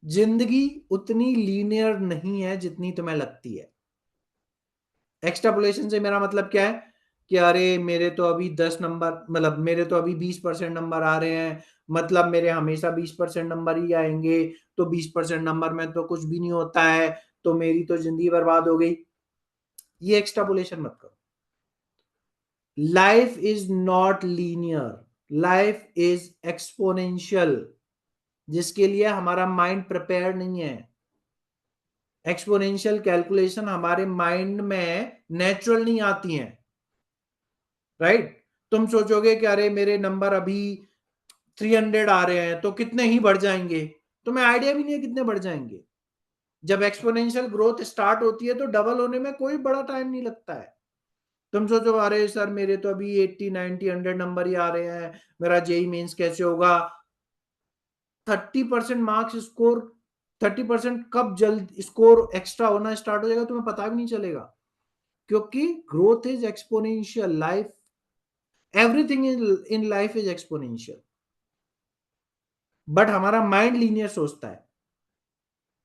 जिंदगी उतनी लीनियर नहीं है जितनी तुम्हें लगती है। एक्सट्रापोलेशन से मेरा मतलब क्या है कि अरे मेरे तो अभी 10 नंबर, मतलब मेरे तो अभी 20% नंबर आ रहे हैं, मतलब मेरे हमेशा 20% नंबर ही आएंगे, तो 20% नंबर में तो कुछ भी नहीं होता है, तो मेरी तो जिंदगी बर्बाद हो गई। ये एक्सट्रापोलेशन मत करो। Life is not linear, life is exponential, जिसके लिए हमारा माइंड प्रिपेयर नहीं है। एक्सपोनेंशियल कैलकुलेशन हमारे माइंड में नेचुरल नहीं आती हैं, राइट। तुम सोचोगे कि अरे मेरे नंबर अभी 300 आ रहे हैं तो कितने ही बढ़ जाएंगे, तुम्हें आइडिया भी नहीं है कितने बढ़ जाएंगे। जब एक्सपोनेंशियल ग्रोथ स्टार्ट होती है तो डबल होने में कोई बड़ा टाइम नहीं लगता है। तुम सोचो अरे सर मेरे तो अभी 80 90 100 नंबर ही आ रहे हैं, मेरा जेई मेंस कैसे होगा। 30% मार्क्स स्कोर, 30% कब जल्द स्कोर एक्स्ट्रा होना स्टार्ट हो जाएगा तुम्हें पता भी नहीं चलेगा, क्योंकि growth is exponential. Life, everything in life is exponential, but हमारा माइंड लीनियर सोचता है,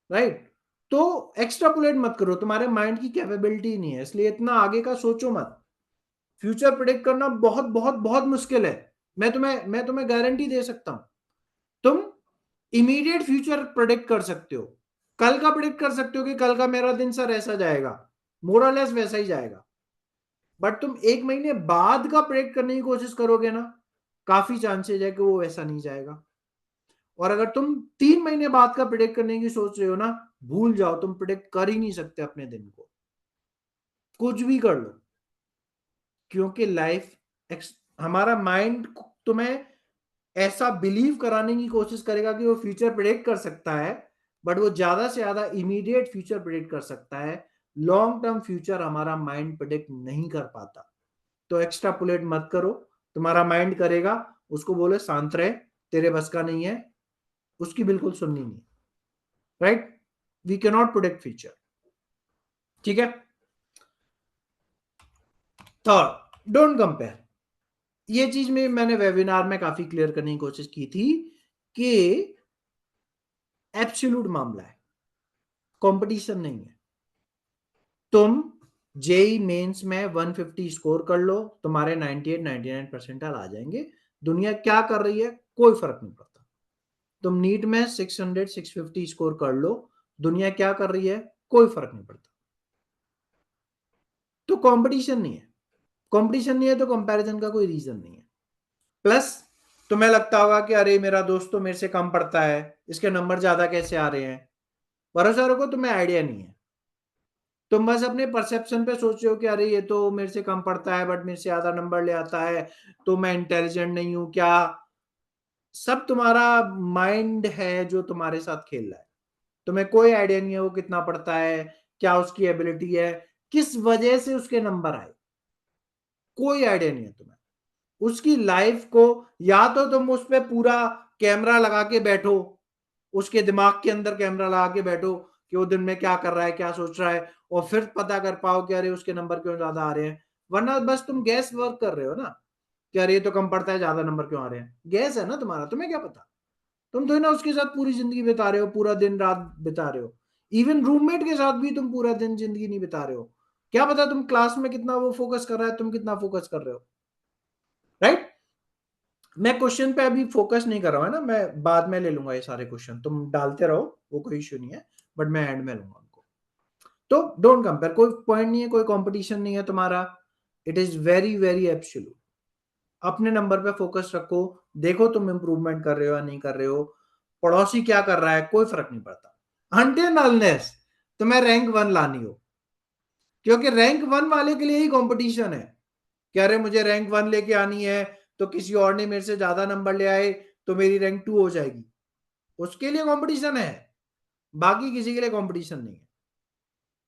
राइट। तो एक्स्ट्रापोलेट मत करो, तुम्हारे माइंड की कैपेबिलिटी नहीं है, इसलिए इतना आगे का सोचो मत। फ्यूचर प्रेडिक्ट करना बहुत बहुत बहुत मुश्किल है। मैं तुम्हें गारंटी दे सकता हूं, तुम इमीडिएट फ्यूचर प्रेडिक्ट कर सकते हो, कल का प्रेडिक्ट कर सकते हो कि कल का मेरा दिन सर ऐसा जाएगा, मोरलेस वैसा ही जाएगा। बट तुम 1 महीने बाद का प्रेडिक्ट करने की कोशिश करोगे ना, काफी चांसेस है कि वो वैसा नहीं जाएगा। और अगर तुम 3 महीने बाद का प्रेडिक्ट करने की सोच रहे हो ना, भूल जाओ, तुम प्रेडिक्ट कर ही नहीं सकते अपने दिन को, कुछ भी कर लो। क्योंकि लाइफ, हमारा माइंड तुम्हें ऐसा बिलीव कराने की कोशिश करेगा कि वो फ्यूचर प्रेडिक्ट कर सकता है, बट वो ज्यादा से ज्यादा इमीडिएट फ्यूचर प्रेडिक्ट कर सकता है। लॉन्ग टर्म फ्यूचर हमारा माइंड प्रेडिक्ट नहीं कर पाता। तो एक्स्ट्रापोलेट मत करो, तुम्हारा माइंड करेगा, उसको बोले शांत रहे, तेरे बस का नहीं है, उसकी बिल्कुल सुननी नहीं, right. We can not predict future, ठीक है। Third, don't compare. ये चीज में मैंने वेबिनार में काफी क्लियर करने की कोशिश की थी कि एब्सोल्यूट मामला है, कंपटीशन नहीं है। तुम जेई मेंस में 150 स्कोर कर लो, तुम्हारे 98 99 परसेंटाइल आ जाएंगे, दुनिया क्या कर रही है कोई फर्क नहीं पड़ता। तुम नीट में 600 650 स्कोर कर लो, दुनिया क्या कर रही है कोई फर्क नहीं पड़ता। तो कंपटीशन नहीं है, कंपटीशन नहीं है तो कंपैरिजन का कोई रीजन नहीं है। प्लस तुम्हें लगता होगा कि अरे मेरा दोस्त तो मेरे से कम पढ़ता है, इसके नंबर ज्यादा कैसे आ रहे हैं। भरोसा रखो तुम्हें आइडिया नहीं है, तुम बस अपने परसेप्शन पे सोच रहे हो कि अरे ये तो मेरे से कम पढ़ता है बट मेरे से ज्यादा नंबर ले आता है, तो मैं इंटेलिजेंट नहीं हूं क्या। सब तुम्हारा माइंड है जो तुम्हारे साथ खेल रहा है। तुम्हें कोई आइडिया नहीं है वो कितना पढ़ता है, क्या उसकी एबिलिटी है, किस वजह से उसके नंबर आए, कोई आइडिया नहीं है तुम्हें। उसकी लाइफ को या तो तुम उस पर पूरा कैमरा लगा के बैठो, उसके दिमाग के अंदर कैमरा लगा के बैठो कि वो दिन में क्या कर रहा है, क्या सोच रहा है, और फिर पता कर पाओ कि अरे उसके नंबर क्यों ज्यादा आ रहे हैं। वरना बस तुम गैस वर्क कर रहे हो ना कि अरे ये तो कम पड़ता है, ज्यादा नंबर क्यों आ रहे हैं। गैस है ना तुम्हारा, तुम्हें क्या पता। तुम तो ना उसके साथ पूरी जिंदगी बिता रहे हो, पूरा दिन रात बिता रहे हो। इवन रूममेट के साथ भी तुम पूरा दिन जिंदगी नहीं बिता रहे हो। क्या पता तुम क्लास में कितना वो फोकस कर रहा है, तुम कितना फोकस कर रहे हो। राइट। मैं क्वेश्चन पे अभी फोकस नहीं कर रहा हूं, है ना, मैं बाद में ले लूंगा ये सारे क्वेश्चन, तुम डालते रहो, वो कोई इश्यू नहीं है, बट मैं एंड में लूंगा उनको। तो डोंट कंपेयर, कोई पॉइंट नहीं है, कोई कंपटीशन नहीं है तुम्हारा। It is very very absolute. अपने नंबर पे फोकस रखो, देखो तुम इंप्रूवमेंट कर रहे हो या नहीं कर रहे हो, पड़ोसी क्या कर रहा है कोई फर्क नहीं पड़ता, अनटिल अनलेस तुम्हें रैंक 1 लानी हो। क्योंकि रैंक 1 वाले के लिए ही कंपटीशन है कि अरे मुझे रैंक 1 लेके आनी है, तो किसी और ने मेरे से ज्यादा नंबर ले आए तो मेरी रैंक 2 हो जाएगी, उसके लिए कंपटीशन है। बाकी किसी के लिए कंपटीशन नहीं है।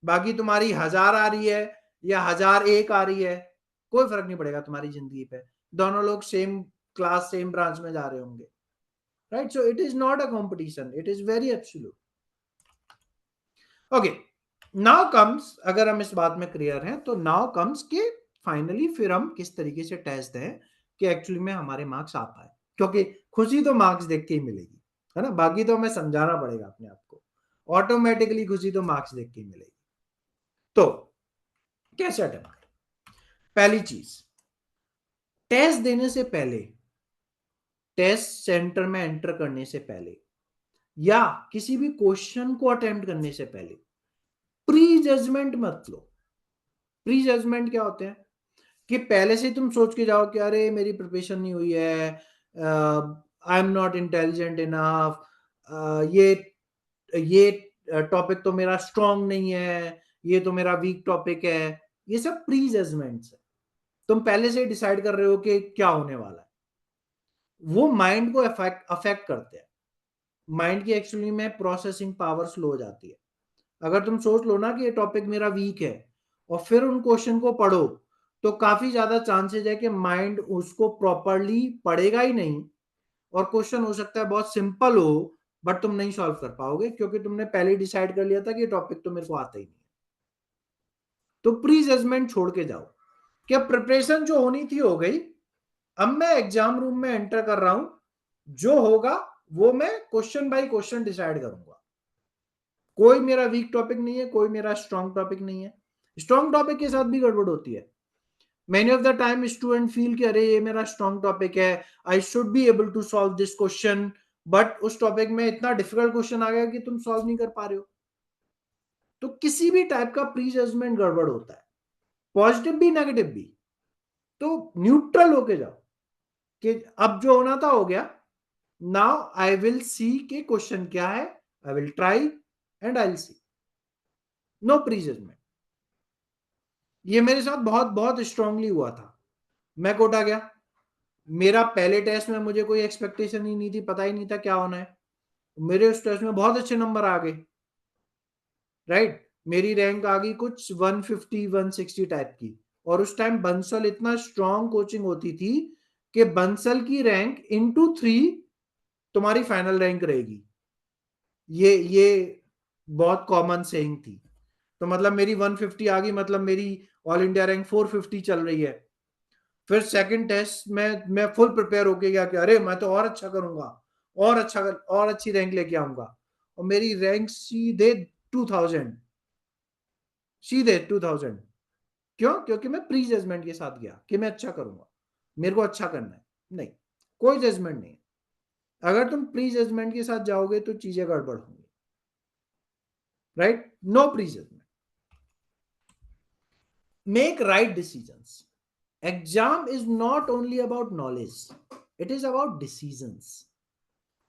बाकी तुम्हारी 1000 आ रही है या 1001 आ रही है, कोई फर्क नहीं पड़ेगा तुम्हारी जिंदगी पे। दोनों लोग सेम क्लास सेम ब्रांच में जा रहे होंगे। Right. So it is not a competition, it is very absolute. Okay, now comes, अगर हम इस बात में क्लियर हैं तो नाउ कम्स कि फाइनली फिर हम किस तरीके से टेस्ट दें कि एक्चुअली में हमारे मार्क्स आ पाए। क्योंकि खुशी तो मार्क्स देख के ही मिलेगी, है ना, बाकी तो हमें समझाना पड़ेगा अपने आप को। ऑटोमेटिकली खुशी तो मार्क्स देख के ही मिलेगी। तो कैसे अटेम्प्ट करें। पहली चीज, टेस्ट देने से पहले, टेस्ट सेंटर में एंटर करने से पहले या किसी भी क्वेश्चन को अटेम्प्ट करने से पहले प्री जजमेंट मत लो। प्री जजमेंट क्या होते हैं कि पहले से तुम सोच के जाओ कि अरे मेरी प्रिपरेशन नहीं हुई है, I am not intelligent enough, ये टॉपिक तो मेरा स्ट्रांग नहीं है, ये तो मेरा वीक टॉपिक है। ये सब प्री जजमेंट्स है। तुम पहले से डिसाइड कर रहे हो कि क्या होने वाला है। वो माइंड को अफेक्ट करते हैं। माइंड की एक्चुअली में प्रोसेसिंग पावर स्लो हो जाती है। अगर तुम सोच लो ना कि ये टॉपिक मेरा वीक है और फिर उन क्वेश्चन को पढ़ो, तो काफी ज्यादा चांसेस है कि माइंड उसको प्रॉपरली पढ़ेगा ही नहीं, और क्वेश्चन हो सकता है बहुत सिंपल हो बट तुम नहीं सॉल्व कर पाओगे क्योंकि तुमने पहले ही डिसाइड कर लिया था कि ये टॉपिक तो मेरे को आता ही नहीं। तो प्री जजमेंट छोड़ के जाओ कि प्रिपरेशन जो होनी थी हो गई, अब मैं एग्जाम रूम में एंटर कर रहा हूं, जो होगा वो मैं क्वेश्चन बाय क्वेश्चन डिसाइड करूंगा। कोई मेरा वीक टॉपिक नहीं है, कोई मेरा स्ट्रॉन्ग टॉपिक नहीं है। स्ट्रॉन्ग टॉपिक के साथ भी गड़बड़ होती है। Many of the time student feel कि अरे ये मेरा स्ट्रॉन्ग टॉपिक है, I should be able to solve this question, but उस टॉपिक में इतना डिफिकल्ट क्वेश्चन आ गया कि तुम सॉल्व नहीं कर पा रहे हो। तो किसी भी टाइप का प्री जजमेंट गड़बड़ होता है, पॉजिटिव भी नेगेटिव भी। तो न्यूट्रल होके जाओ कि अब जो होना था हो गया, नाउ आई विल सी के क्वेश्चन क्या है, I will try and I will see. No prejudgment. ये मेरे साथ बहुत बहुत स्ट्रांगली हुआ था। मैं कोटा गया, मेरा पहले टेस्ट में मुझे कोई एक्सपेक्टेशन ही नहीं थी, पता ही नहीं था क्या होना है। मेरे उस टेस्ट में बहुत अच्छे नंबर आ गए। राइट। मेरी रैंक आ गई कुछ 150 160 टाइप की। और उस टाइम बंसल इतना स्ट्रांग कोचिंग होती थी कि बंसल की रैंक इनटू 3 तुम्हारी फाइनल रैंक रहेगी। ये बहुत कॉमन सेइंग थी। तो मतलब मेरी 150 आ गई, मतलब मेरी ऑल इंडिया रैंक 450 चल रही है। फिर सेकंड टेस्ट में मैं फुल प्रिपेयर होके गया कि अरे मैं तो और अच्छा करूंगा, और अच्छा और अच्छी रैंक लेके आऊंगा। और मेरी रैंक सीधे 2000, सीधे 2000। क्यों? क्योंकि मैं प्री जजमेंट के साथ गया कि मैं अच्छा करूंगा, मेरे को अच्छा करना है। नहीं, कोई जजमेंट नहीं। अगर तुम प्री जजमेंट के साथ जाओगे तो चीजें गड़बड़ होंगी। Right. No prejudgment. Make right decisions. Exam is not only about knowledge, it is about decisions.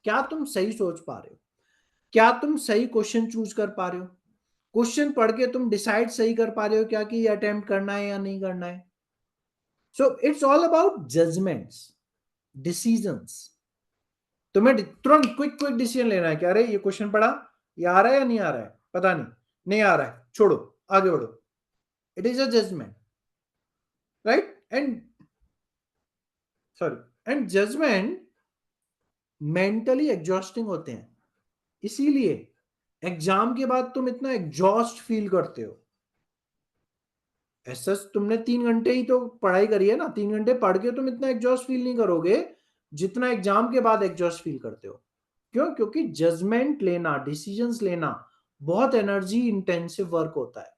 क्या तुम सही सोच पा रहे हो? क्या तुम सही क्वेश्चन चूज कर पा रहे हो? क्वेश्चन पढ़ के तुम डिसाइड सही कर पा रहे हो क्या कि ये अटेम्प्ट करना है या नहीं करना है. So it's all about judgments, decisions. तुम्हें तुरंत क्विक डिसीजन लेना है कि अरे ये क्वेश्चन पढ़ा, ये आ रहा है या नहीं आ रहा है, पता नहीं आ रहा है, छोड़ो, आगे बढ़ो. It is a judgment, right? And judgment mentally exhausting होते हैं. इसीलिए एग्जाम के बाद तुम इतना एग्जॉस्ट फील करते हो. ऐसा तुमने 3 घंटे ही तो पढ़ाई करी है ना, 3 घंटे पढ़ के तुम इतना एग्जॉस्ट फील नहीं करोगे जितना एग्जाम के बाद एग्जॉस्ट फील करते हो. क्यों? क्योंकि जजमेंट लेना, डिसीजंस लेना बहुत एनर्जी इंटेंसिव वर्क होता है,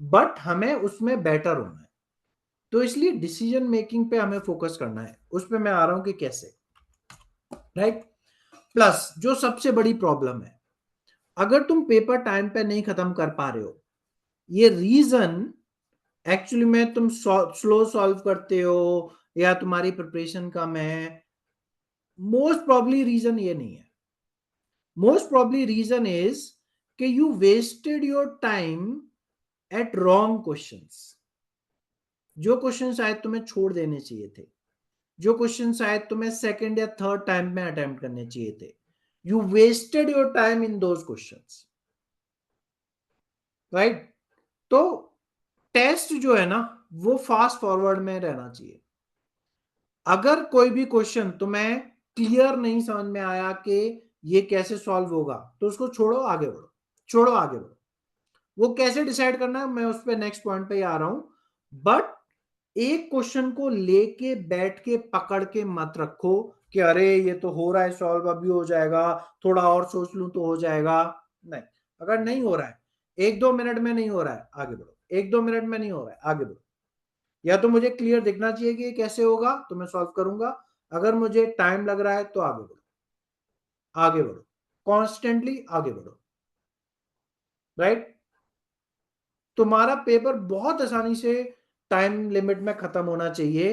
बट हमें उसमें बेटर होना है. तो इसलिए डिसीजन मेकिंग पे हमें फोकस करना है. उस पे मैं आ रहा हूं कि कैसे, राइट? प्लस जो सबसे बड़ी प्रॉब्लम है, अगर तुम पेपर टाइम पे नहीं खत्म कर पा रहे हो, ये रीजन एक्चुअली में तुम स्लो सॉल्व करते हो या तुम्हारी प्रिपरेशन कम है, मोस्ट प्रॉब्ली रीजन ये नहीं है. मोस्ट प्रॉब्ली रीजन इज कि you wasted your time at wrong questions. जो क्वेश्चन शायद तुम्हें छोड़ देने चाहिए थे, जो क्वेश्चन शायद तुम्हें सेकंड या थर्ड टाइम में अटेम्प्ट करने चाहिए थे, you wasted your time in those questions, right? तो टेस्ट जो है ना वो फास्ट फॉरवर्ड में रहना चाहिए. अगर कोई भी क्वेश्चन तुम्हें क्लियर नहीं समझ में आया कि ये कैसे सॉल्व होगा, तो उसको छोड़ो, आगे बढ़ो, छोड़ो, आगे बढ़ो. वो कैसे डिसाइड करना है मैं उस पर नेक्स्ट पॉइंट पे ही आ रहा हूं. बट एक क्वेश्चन को लेके बैठ के पकड़ के मत रखो कि अरे ये तो हो रहा है सॉल्व, अभी हो जाएगा, थोड़ा और सोच लूं तो हो जाएगा. नहीं, अगर नहीं हो रहा है, 1-2 मिनट में नहीं हो रहा है, आगे बढ़ो. 1-2 मिनट में नहीं हो रहा है, आगे बढ़ो. या तो मुझे क्लियर दिखना चाहिए कि ये कैसे होगा तो मैं सॉल्व करूंगा. अगर मुझे टाइम लग रहा है तो आगे बढ़ो, आगे बढ़ो, कॉन्स्टेंटली आगे बढ़ो, राइट? तुम्हारा पेपर बहुत आसानी से टाइम लिमिट में खत्म होना चाहिए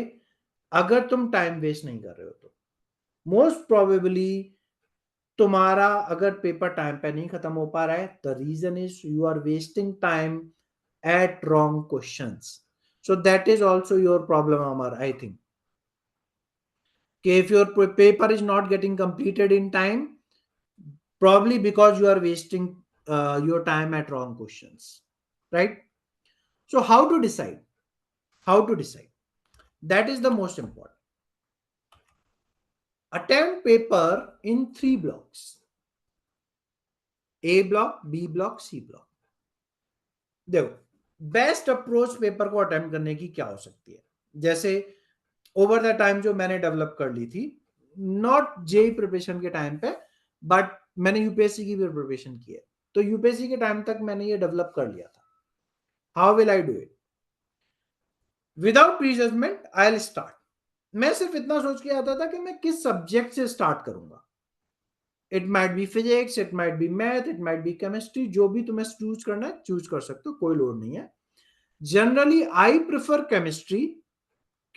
अगर तुम टाइम वेस्ट नहीं कर रहे हो. तो मोस्ट प्रोबेबली तुम्हारा अगर पेपर टाइम पे नहीं खत्म हो पा रहा है, the reason is you are wasting time at wrong questions. So that is also your problem, Amar. I think if your paper is not getting completed in time, probably because you are wasting your time at wrong questions, right? So how to decide, that is the most important. Attempt paper in 3 blocks: A block, B block, C block. देखो best approach paper को attempt करने की क्या हो सकती है. जैसे over the time जो मैंने डेवलप कर ली थी, नॉट जेई प्रिपरेशन के टाइम पे, बट मैंने यूपीएससी की भी प्रिपरेशन की है, तो यूपीएससी के टाइम तक मैंने ये डेवलप कर लिया था. How will I do it? Without prejudgment I will start. मैं सिर्फ इतना सोच के आता था कि मैं किस सब्जेक्ट से स्टार्ट करूंगा. It might be physics, it might be math, it might be chemistry, जो भी तुम्हें चूज करना है चूज कर सकते हो, कोई लोड नहीं है. Generally I prefer chemistry.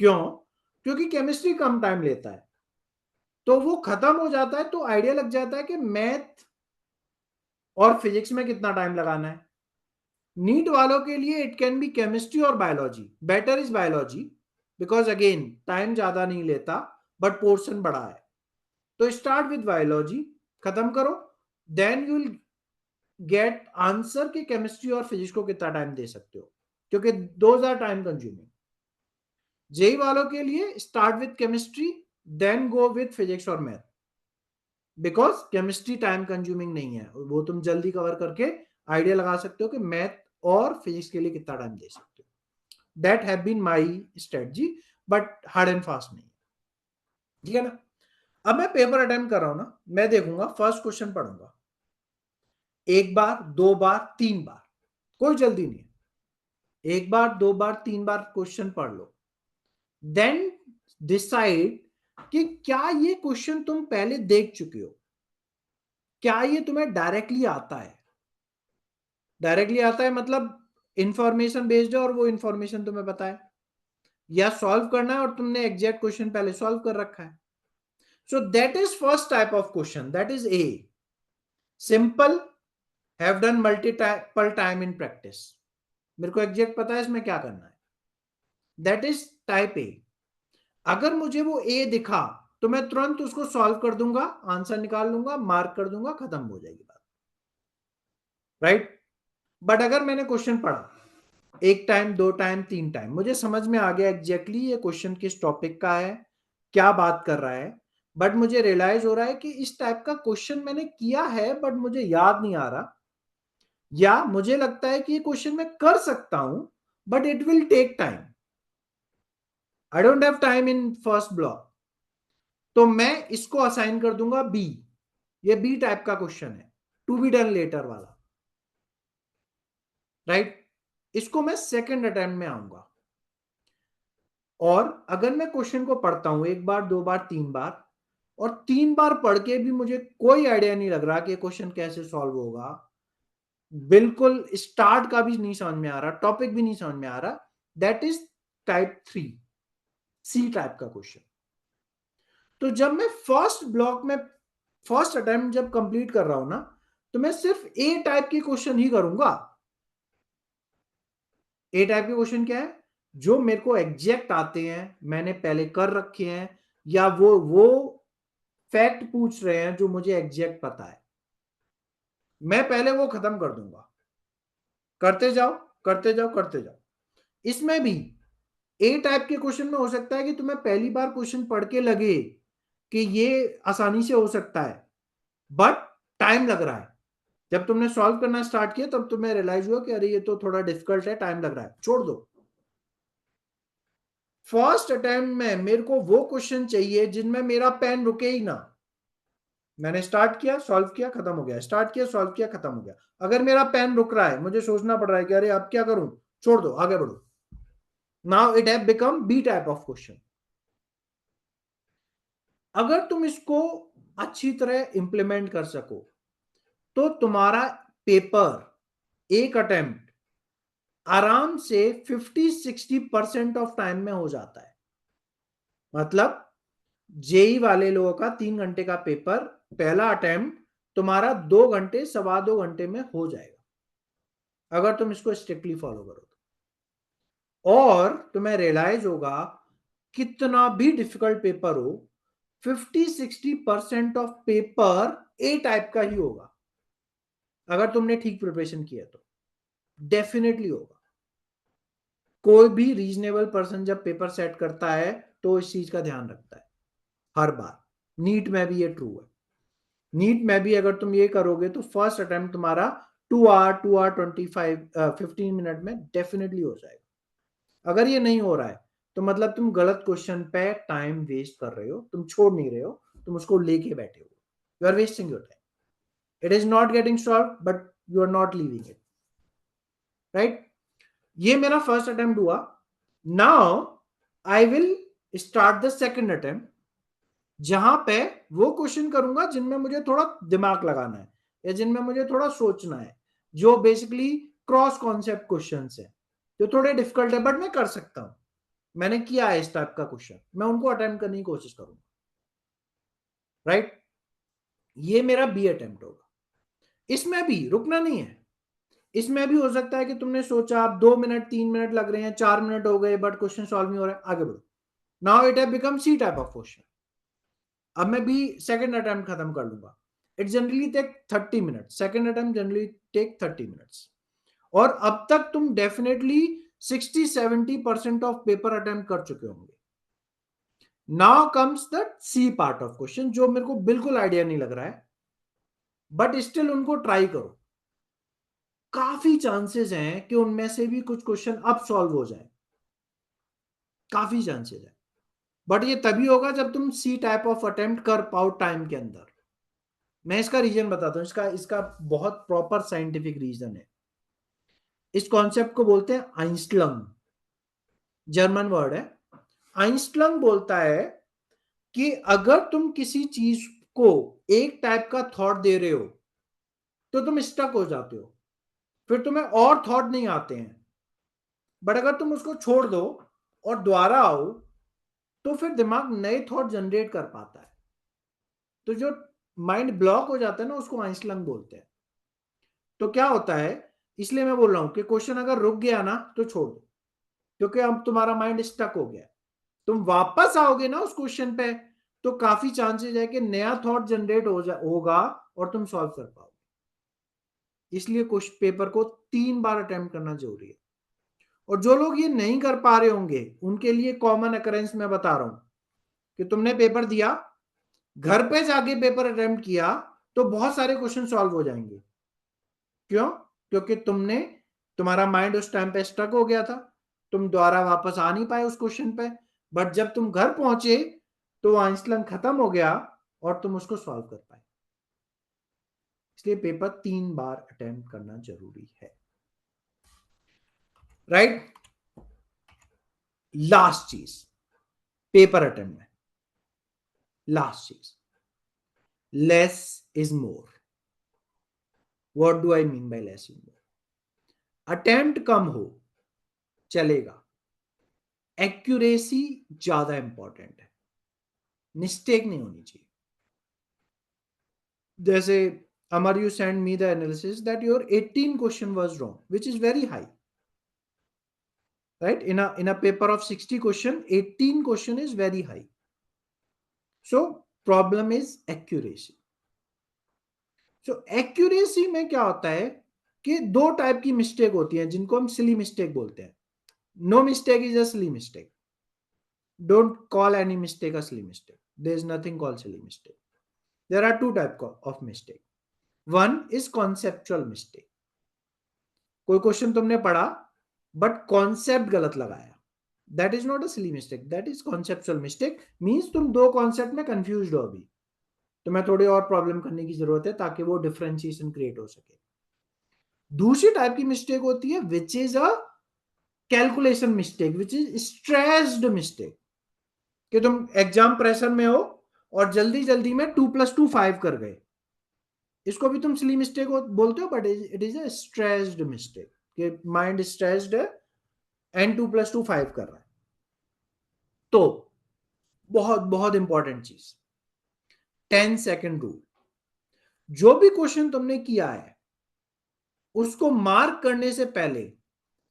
क्यों? क्योंकि केमिस्ट्री कम टाइम लेता है, तो वो खत्म हो जाता है तो आइडिया लग जाता है कि मैथ और फिजिक्स में कितना टाइम लगाना है. नीट वालों के लिए इट कैन बी केमिस्ट्री और biology. Better is biology because again time ज्यादा नहीं लेता बट पोर्शन बड़ा है. तो स्टार्ट विद बायोलॉजी, खत्म करो, then you will get answer कि केमिस्ट्री और फिजिक्स को कितना टाइम दे सकते हो, क्योंकि those are time consuming. JEE वालों के लिए start with chemistry, then go with physics और math, because chemistry time consuming नहीं है, वो तुम जल्दी कवर करके आइडिया लगा सकते हो कि मैथ और फिजिक्स के लिए कितना टाइम दे सकते हो. That have been my strategy, but hard and fast नहीं. ठीक है ना? अब मैं पेपर अटेम्प्ट कर रहा हूं ना, मैं देखूंगा, फर्स्ट क्वेश्चन पढ़ूंगा 1 बार, 2 बार, 3 बार, कोई जल्दी नहीं है. 1 बार, 2 बार, 3 बार क्वेश्चन पढ़ लो. देन डिसाइड कि क्या ये क्वेश्चन तुम पहले देख चुके हो, क्या ये तुम्हें डायरेक्टली आता है. डायरेक्टली आता है मतलब इंफॉर्मेशन बेस्ड है और वो इंफॉर्मेशन तुम्हें पता है, या सॉल्व करना है और तुमने एग्जैक्ट क्वेश्चन पहले सॉल्व कर रखा है. सो that is first type of question, that is a. Simple, have done multiple time in practice, मेरे को एग्जैक्ट पता है इसमें क्या करना है, दैट इज टाइप ए। अगर मुझे वो ए दिखा तो मैं तुरंत उसको सॉल्व कर दूंगा, आंसर निकाल लूंगा, मार्क कर दूंगा, खत्म हो जाएगी बात, राइट। बट अगर मैंने क्वेश्चन पढ़ा एक टाइम, दो टाइम, तीन टाइम, मुझे समझ में आ गया एग्जैक्टली ये क्वेश्चन किस टॉपिक का है, क्या बात कर रहा है, बट मुझे रियलाइज हो रहा है कि इस टाइप का क्वेश्चन मैंने किया है बट मुझे याद नहीं आ रहा, या मुझे लगता है कि ये क्वेश्चन मैं कर सकता हूं but it will take time, I don't have time in first block, तो मैं इसको असाइन कर दूंगा बी। ये बी टाइप का क्वेश्चन है, टू बी डन लेटर वाला, राइट। इसको मैं सेकंड अटेम्प्ट में आऊंगा, और अगर मैं क्वेश्चन को पढ़ता हूं एक बार, दो बार, तीन बार, और तीन बार पढ़ के भी मुझे कोई आइडिया नहीं लग रहा कि क्वेश्चन कैसे सॉल्व होगा, बिल्कुल स्टार्ट का भी नहीं समझ में आ रहा, टॉपिक भी नहीं समझ में आ रहा, that is type 3, C type का क्वेश्चन। तो जब मैं फर्स्ट ब्लॉक में फर्स्ट अटेम्प्ट जब कंप्लीट कर रहा हूं ना, तो मैं सिर्फ ए टाइप के क्वेश्चन ही करूंगा। ए टाइप के क्वेश्चन क्या है, जो मेरे को एग्जैक्ट आते हैं, मैंने पहले कर रखे हैं, या वो फैक्ट पूछ रहे हैं जो मुझे एग्जैक्ट पता है, मैं पहले वो खत्म कर दूंगा। करते जाओ करते जाओ करते जाओ। इसमें भी ए टाइप के क्वेश्चन में हो सकता है कि तुम्हें पहली बार क्वेश्चन पढ़ के लगे कि ये आसानी से हो सकता है, बट टाइम लग रहा है। जब तुमने सॉल्व करना स्टार्ट किया तब तुम्हें रियलाइज हुआ कि अरे ये तो थोड़ा डिफिकल्ट है, टाइम लग रहा है, छोड़ दो। फर्स्ट अटेम्प्ट में मेरे को वो क्वेश्चन चाहिए जिनमें मेरा पेन रुके ही ना, मैंने स्टार्ट किया, सॉल्व किया, खत्म हो गया, स्टार्ट किया, सॉल्व किया, खत्म हो गया। अगर मेरा पेन रुक रहा है, मुझे सोचना पड़ रहा है कि अरे अब क्या करूं, छोड़ दो, आगे बढ़ो, now it have become B type of question. अगर तुम इसको अच्छी तरह इंप्लीमेंट कर सको तो तुम्हारा पेपर एक अटेम्प्ट आराम से 50-60% ऑफ टाइम में हो जाता है। मतलब जेई वाले लोगों का 3 घंटे का पेपर पहला अटेम्प्ट तुम्हारा 2 घंटे, सवा 2 घंटे में हो जाएगा अगर तुम इसको स्ट्रिक्टली फॉलो करो तो। और तुम्हें रियलाइज होगा कितना भी डिफिकल्ट पेपर हो, 50-60% ऑफ पेपर ए टाइप का ही होगा अगर तुमने ठीक प्रिपरेशन किया तो, डेफिनेटली होगा। कोई भी रीजनेबल पर्सन जब पेपर सेट करता है तो इस चीज का ध्यान रखता है हर बार। नीट में भी ये ट्रू है। नीट में भी अगर तुम ये करोगे तो फर्स्ट अटेम्प्ट तुम्हारा 2 आवर 15 मिनट में डेफिनेटली हो जाएगा। अगर ये नहीं हो रहा है तो मतलब तुम गलत क्वेश्चन पे टाइम वेस्ट कर रहे हो, तुम छोड़ नहीं रहे हो, तुम उसको लेके बैठे हो, you are wasting your time. It is not getting solve but you are not leaving it, right. ये मेरा फर्स्ट अटेम्प्ट हुआ। Now I will start the second attempt, जहां पे वो क्वेश्चन करूंगा जिनमें मुझे थोड़ा दिमाग लगाना है या जिनमें मुझे थोड़ा सोचना है, जो बेसिकली क्रॉस कॉन्सेप्ट क्वेश्चंस है, जो थोड़े डिफिकल्ट है बट मैं कर सकता हूं, मैंने किया है इस टाइप का क्वेश्चन, मैं उनको अटेम्प्ट करने की कोशिश करूंगा, राइट। ये मेरा बी अटेम्प्ट होगा। इसमें भी रुकना नहीं है, इसमें भी हो सकता है कि तुमने सोचा आप 2 मिनट 3 मिनट लग रहे हैं, 4 मिनट हो गए बट क्वेश्चन सॉल्व नहीं हो रहा है, आगे बढ़ो। Now it have become C type of question. अब मैं भी सेकंड अटेम्प्ट खत्म कर लूंगा। It generally take 30 minute, second attempt generally take 30 minutes. और अब तक तुम डेफिनेटली 60-70% ऑफ पेपर अटेम्प्ट कर चुके होंगे। Now comes the C part of question, जो मेरे को बिल्कुल आइडिया नहीं लग रहा है बट स्टिल उनको ट्राई करो। काफी चांसेस हैं कि उनमें से भी कुछ क्वेश्चन अब सॉल्व हो जाए, काफी चांसेस है, बट ये तभी होगा जब तुम सी टाइप ऑफ अटेम्प्ट कर पाओ टाइम के अंदर। मैं इसका रीजन बताता हूं, इसका इसका बहुत प्रॉपर साइंटिफिक रीजन है। इस कॉन्सेप्ट को बोलते हैं आइंस्टलंग, जर्मन वर्ड है। आइंस्टलंग बोलता है कि अगर तुम किसी चीज को एक टाइप का थॉट दे रहे हो तो तुम स्टक हो जाते हो, फिर तुम्हें और थॉट नहीं आते हैं। बट अगर तुम उसको छोड़ दो और दोबारा आओ तो फिर दिमाग नए थॉट जनरेट कर पाता है। तो जो माइंड ब्लॉक हो जाता है ना, उसको आइंस्टलंग बोलते हैं। तो क्या होता है, इसलिए मैं बोल रहा हूं कि क्वेश्चन अगर रुक गया ना तो छोड़ दो, क्योंकि अब तुम्हारा माइंड स्टक हो गया। तुम वापस आओगे ना उस क्वेश्चन पे तो काफी चांसेस है कि नया थॉट जनरेट होगा और तुम सॉल्व कर पाओगे। इसलिए क्वेश्चन पेपर को 3 बार अटेम्प्ट करना जरूरी है। और जो लोग ये नहीं कर पा रहे होंगे उनके लिए कॉमन अकरेंस मैं बता रहा हूं कि तुमने पेपर दिया, घर पे जाके पेपर अटेम्प्ट किया तो बहुत सारे क्वेश्चन सॉल्व हो जाएंगे। क्यों? क्योंकि तुम्हारा माइंड उस टाइम पे स्टक हो गया था, तुम दोबारा वापस आ नहीं पाए उस क्वेश्चन पे। बट जब तुम घर पहुंचे तो आइंस्टाइन खत्म हो गया और तुम उसको सॉल्व कर पाए। इसलिए पेपर 3 बार अटेम्प्ट करना जरूरी है। राइट? लास्ट चीज पेपर अटेम्प्ट में, लास्ट चीज, less is more. What do I mean by less is more? Attempt कम हो चलेगा, एक्यूरेसी ज्यादा इंपॉर्टेंट है, मिस्टेक नहीं होनी चाहिए। जैसे Amar, you send me the analysis that your 18 question was wrong, which is very high, right? In a paper of 60 question, 18 question is very high. So problem is accuracy. So accuracy में क्या होता है कि 2 type की mistake होती है जिनको हम सिली मिस्टेक बोलते हैं। No mistake is a silly mistake. Don't call any mistake a silly mistake. There is nothing called silly mistake. There are 2 types of mistake. One is conceptual mistake. कोई question तुमने पढ़ा but concept गलत लगाया, that is not a silly mistake, that is conceptual mistake. Means तुम 2 concept में confused हो, अभी तुम्हें थोड़ी और प्रॉब्लम करने की जरूरत है ताकि वो डिफरेंशिएशन क्रिएट हो सके। दूसरी टाइप की मिस्टेक होती है which is a calculation mistake, which is stressed mistake, कि तुम एग्जाम प्रेशर में हो और जल्दी जल्दी में 2 + 2 5 कर गए। इसको भी तुम सिली मिस्टेक बोलते हो, but it is a stressed mistake, कि माइंड स्ट्रेस्ड है एंड 2 + 2 5 कर रहा है। तो बहुत बहुत इंपॉर्टेंट चीज, 10 सेकेंड रूल। जो भी क्वेश्चन तुमने किया है उसको मार्क करने से पहले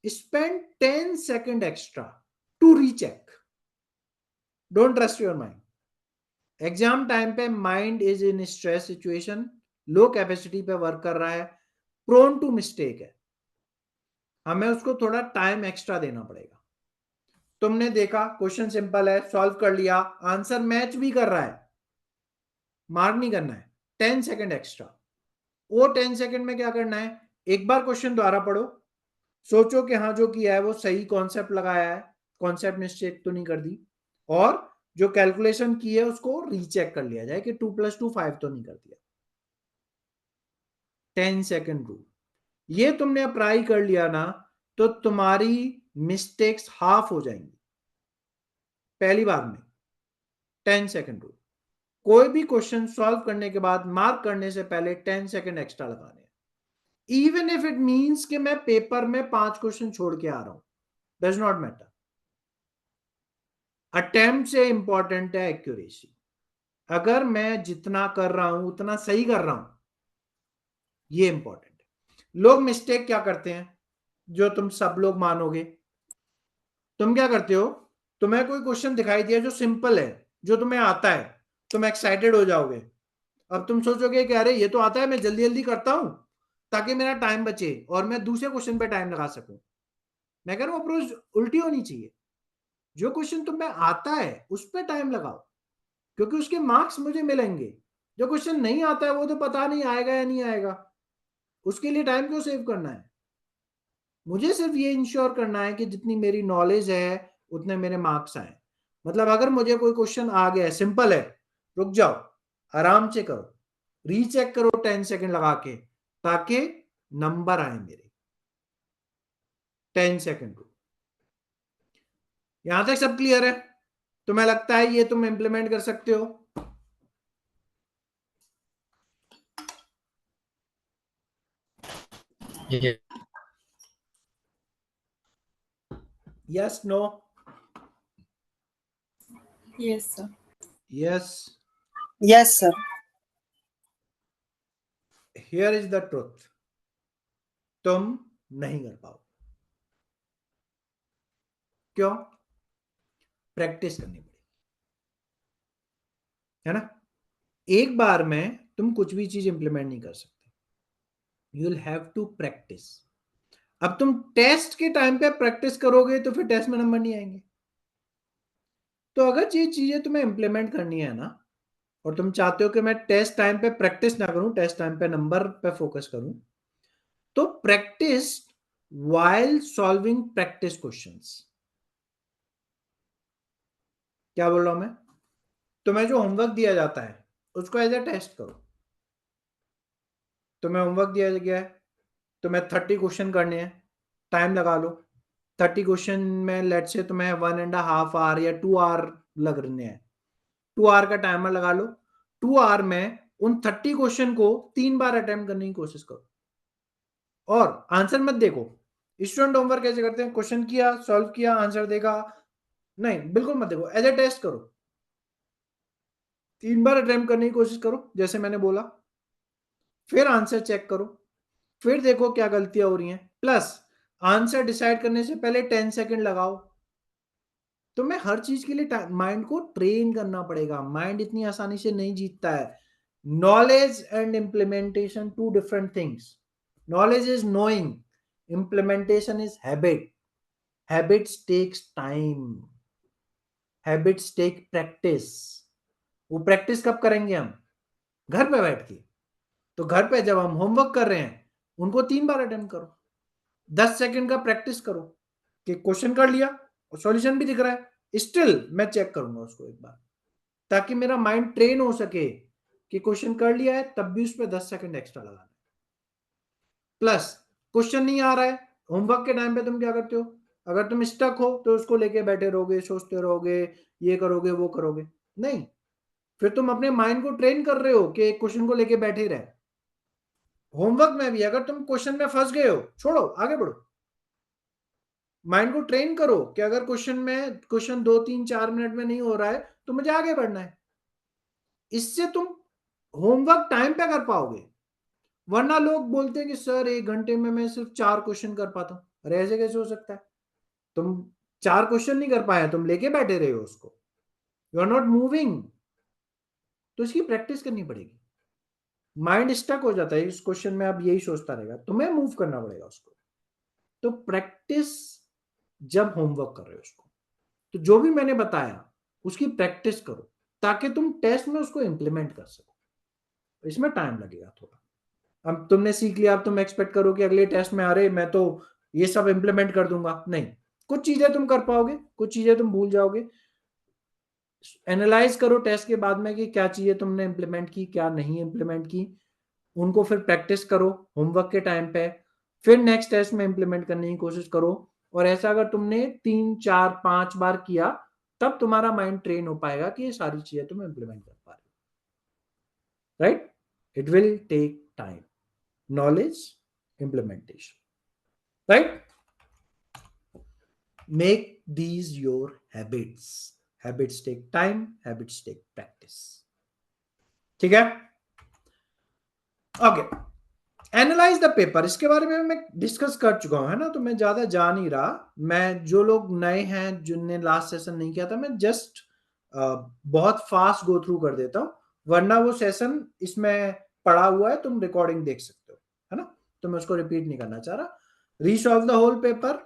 spend 10 second extra to recheck. Don't trust your mind. Exam time पे mind is in stress situation, low capacity पे वर्क कर रहा है, प्रोन टू मिस्टेक है, हमें उसको थोड़ा टाइम एक्स्ट्रा देना पड़ेगा। तुमने देखा क्वेश्चन सिंपल है, सॉल्व कर लिया, आंसर मैच भी कर रहा है, मार्क नहीं करना है, 10 सेकेंड एक्स्ट्रा। वो 10 सेकेंड में क्या करना है, एक बार क्वेश्चन दोबारा पढ़ो, सोचो कि हाँ जो किया है वो सही कॉन्सेप्ट लगाया है, कॉन्सेप्ट मिस्टेक तो नहीं कर दी, और जो कैलकुलेशन की है उसको रीचेक कर लिया जाए कि 2 + 2 5 तो नहीं कर दिया। 10 सेकेंड रूल, ये तुमने अप्लाई कर लिया ना तो तुम्हारी मिस्टेक्स हाफ हो जाएंगी पहली बार में। 10 सेकेंड रूल, कोई भी क्वेश्चन सॉल्व करने के बाद मार्क करने से पहले 10 सेकेंड एक्स्ट्रा लगाने हैं, इवन इफ इट मींस कि मैं पेपर में 5 क्वेश्चन छोड़ के आ रहा हूं, डज नॉट मैटर। अटेम्प्ट से इंपॉर्टेंट है एक्यूरेसी। अगर मैं जितना कर रहा हूं उतना सही कर रहा हूं, ये इंपॉर्टेंट है। लोग मिस्टेक क्या करते हैं, जो तुम सब लोग मानोगे, तुम क्या करते हो, तुम्हें कोई क्वेश्चन दिखाई दिया जो सिंपल है, जो तुम्हें आता है, तुम एक्साइटेड हो जाओगे। अब तुम सोचोगे कि अरे ये तो आता है, मैं जल्दी जल्दी करता हूं ताकि मेरा टाइम बचे और मैं दूसरे क्वेश्चन पे टाइम लगा सकूं। मैं कह रहा हूं अप्रोच उल्टी होनी चाहिए। जो क्वेश्चन तुम्हें आता है उस पर टाइम लगाओ, क्योंकि उसके मार्क्स मुझे मिलेंगे। जो क्वेश्चन नहीं आता है वो तो पता नहीं आएगा या नहीं आएगा, उसके लिए टाइम क्यों सेव करना है। मुझे सिर्फ ये इंश्योर करना है कि जितनी मेरी नॉलेज है उतने मेरे मार्क्स आए। मतलब अगर मुझे कोई क्वेश्चन आ गया है, सिंपल है, रुक जाओ, आराम से करो, रीचेक करो 10 सेकेंड लगा के, ताकि नंबर आए मेरे। 10 सेकेंड रूल, यहां तक सब क्लियर है? तुम्हें लगता है ये तुम इंप्लीमेंट कर सकते हो? Yes, no? Yes, sir. Yes. Yes, sir. Here is the truth. तुम नहीं कर पाओ। क्यों? प्रैक्टिस करनी पड़ेगी, है ना। एक बार में तुम कुछ भी चीज इंप्लीमेंट नहीं कर सकते, you will have to practice. अब तुम टेस्ट के टाइम पे प्रैक्टिस करोगे तो फिर टेस्ट में नंबर नहीं आएंगे। तो अगर ये चीजें तुम्हें इंप्लीमेंट करनी है ना, और तुम चाहते हो कि मैं टेस्ट टाइम पे प्रैक्टिस ना करूं, टेस्ट टाइम पे नंबर पे फोकस करूं, तो practice while solving practice questions. क्या बोल रहा हूं मैं? तुम्हें जो होमवर्क दिया जाता है उसको एज ए टेस्ट करो। तुम्हें होमवर्क दिया गया है, तुम्हें 30 क्वेश्चन करने हैं, टाइम लगा लो। 30 क्वेश्चन में लेट से तुम्हें 1.5 आवर या 2 आवर लग रहे हैं, 2 आवर का टाइमर लगा लो। 2 आवर में उन 30 क्वेश्चन को 3 बार अटेम्प्ट करने की कोशिश करो, और आंसर मत देखो। स्टूडेंट होमवर्क कैसे करते हैं? क्वेश्चन किया, सॉल्व किया, आंसर देखा, नहीं, बिल्कुल मत देखो, एज ए टेस्ट करो। 3 बार अटेम्प्ट करने की कोशिश करो जैसे मैंने बोला, फिर आंसर चेक करो, फिर देखो क्या गलतियां हो रही हैं, प्लस आंसर डिसाइड करने से पहले 10 सेकंड लगाओ। तो मैं हर चीज के लिए माइंड को ट्रेन करना पड़ेगा। माइंड इतनी आसानी से नहीं जीतता है। Knowledge and implementation, two different things. Knowledge is knowing, implementation is habit. Habits takes time, habits take practice. वो प्रैक्टिस कब करेंगे हम? घर पे बैठ के। तो घर पे जब हम होमवर्क कर रहे हैं, उनको 3 बार अटेम्प्ट करो, 10 सेकंड का प्रैक्टिस करो कि क्वेश्चन कर लिया और सॉल्यूशन भी दिख रहा है, स्टिल मैं चेक करूंगा उसको एक बार, ताकि मेरा माइंड ट्रेन हो सके कि क्वेश्चन कर लिया है तब भी उस पर 10 सेकंड एक्स्ट्रा लगाना है। प्लस क्वेश्चन नहीं आ रहा है, होमवर्क के टाइम पे तुम क्या करते हो? अगर तुम स्टक हो तो उसको लेके बैठे रहोगे, सोचते रहोगे, ये करोगे वो करोगे, नहीं, फिर तुम अपने माइंड को ट्रेन कर रहे हो कि एक क्वेश्चन को लेके बैठे ही रहे। होमवर्क में भी अगर तुम क्वेश्चन में फंस गए हो, छोड़ो, आगे बढ़ो। माइंड को ट्रेन करो कि अगर क्वेश्चन 2 3 4 मिनट में नहीं हो रहा है तो मुझे आगे बढ़ना है। इससे तुम होमवर्क टाइम पे कर पाओगे। वरना लोग बोलते हैं कि सर 1 घंटे में मैं सिर्फ 4 क्वेश्चन कर पाता हूं। अरे ऐसे कैसे हो सकता है? तुम 4 क्वेश्चन नहीं कर पाए, तुम लेके बैठे रहे हो उसको, यू आर नॉट मूविंग। तो इसकी प्रैक्टिस करनी पड़ेगी। माइंड स्टक हो जाता है इस क्वेश्चन में, अब यही सोचता रहेगा, तुम्हें मूव करना पड़ेगा उसको। तो प्रैक्टिस, जब होमवर्क कर रहे हो उसको, तो जो भी मैंने बताया उसकी प्रैक्टिस करो, ताकि तुम टेस्ट में उसको इंप्लीमेंट कर सको। इसमें टाइम लगेगा थोड़ा। अब तुमने सीख लिया, अब तुम एक्सपेक्ट करो कि अगले टेस्ट में आ रहे मैं तो ये सब इंप्लीमेंट कर दूंगा, नहीं। कुछ चीजें तुम कर पाओगे, कुछ चीजें तुम भूल जाओगे। एनालाइज करो टेस्ट के बाद में कि क्या चीजें तुमने इंप्लीमेंट की, क्या नहीं इंप्लीमेंट की, उनको फिर प्रैक्टिस करो होमवर्क के टाइम पे, फिर नेक्स्ट टेस्ट में इंप्लीमेंट करने की कोशिश करो। और ऐसा अगर तुमने 3 4 5 बार किया, तब तुम्हारा माइंड ट्रेन हो पाएगा कि ये सारी चीजें तुम इंप्लीमेंट कर पा रहे हो, right. It will take time, knowledge, implementation, right. Make these your habits. Habits take time, habits take practice. ठीक है, ओके। एनालाइज द पेपर, इसके बारे में मैं डिस्कस कर चुका हूं, है ना, तो मैं ज्यादा जा नहीं रहा। मैं, जो लोग नए हैं जिनने लास्ट सेशन नहीं किया था, मैं जस्ट बहुत फास्ट गो थ्रू कर देता हूं, वरना वो सेशन इसमें पड़ा हुआ है, तुम रिकॉर्डिंग देख सकते हो, है ना। तो मैं उसको रिपीट नहीं करना चाह रहा। रीसॉल्व द होल पेपर,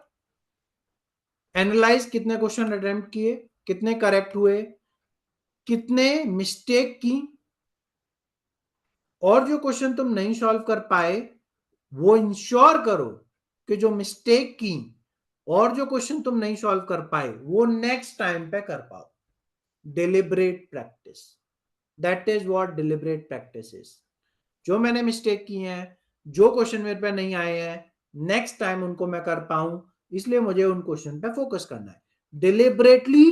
एनालाइज कितने क्वेश्चन अटेम्प्ट किए, कितने करेक्ट हुए, कितने मिस्टेक की, और जो क्वेश्चन तुम नहीं सॉल्व कर पाए वो इंश्योर करो कि जो मिस्टेक की और जो क्वेश्चन तुम नहीं सॉल्व कर पाए वो नेक्स्ट टाइम पे कर पाओ। Deliberate practice, that is what deliberate practice is. जो मैंने मिस्टेक की है, जो क्वेश्चन मेरे पे नहीं आए हैं, नेक्स्ट टाइम उनको मैं कर पाऊं, इसलिए मुझे उन क्वेश्चन पे फोकस करना है, डिलिबरेटली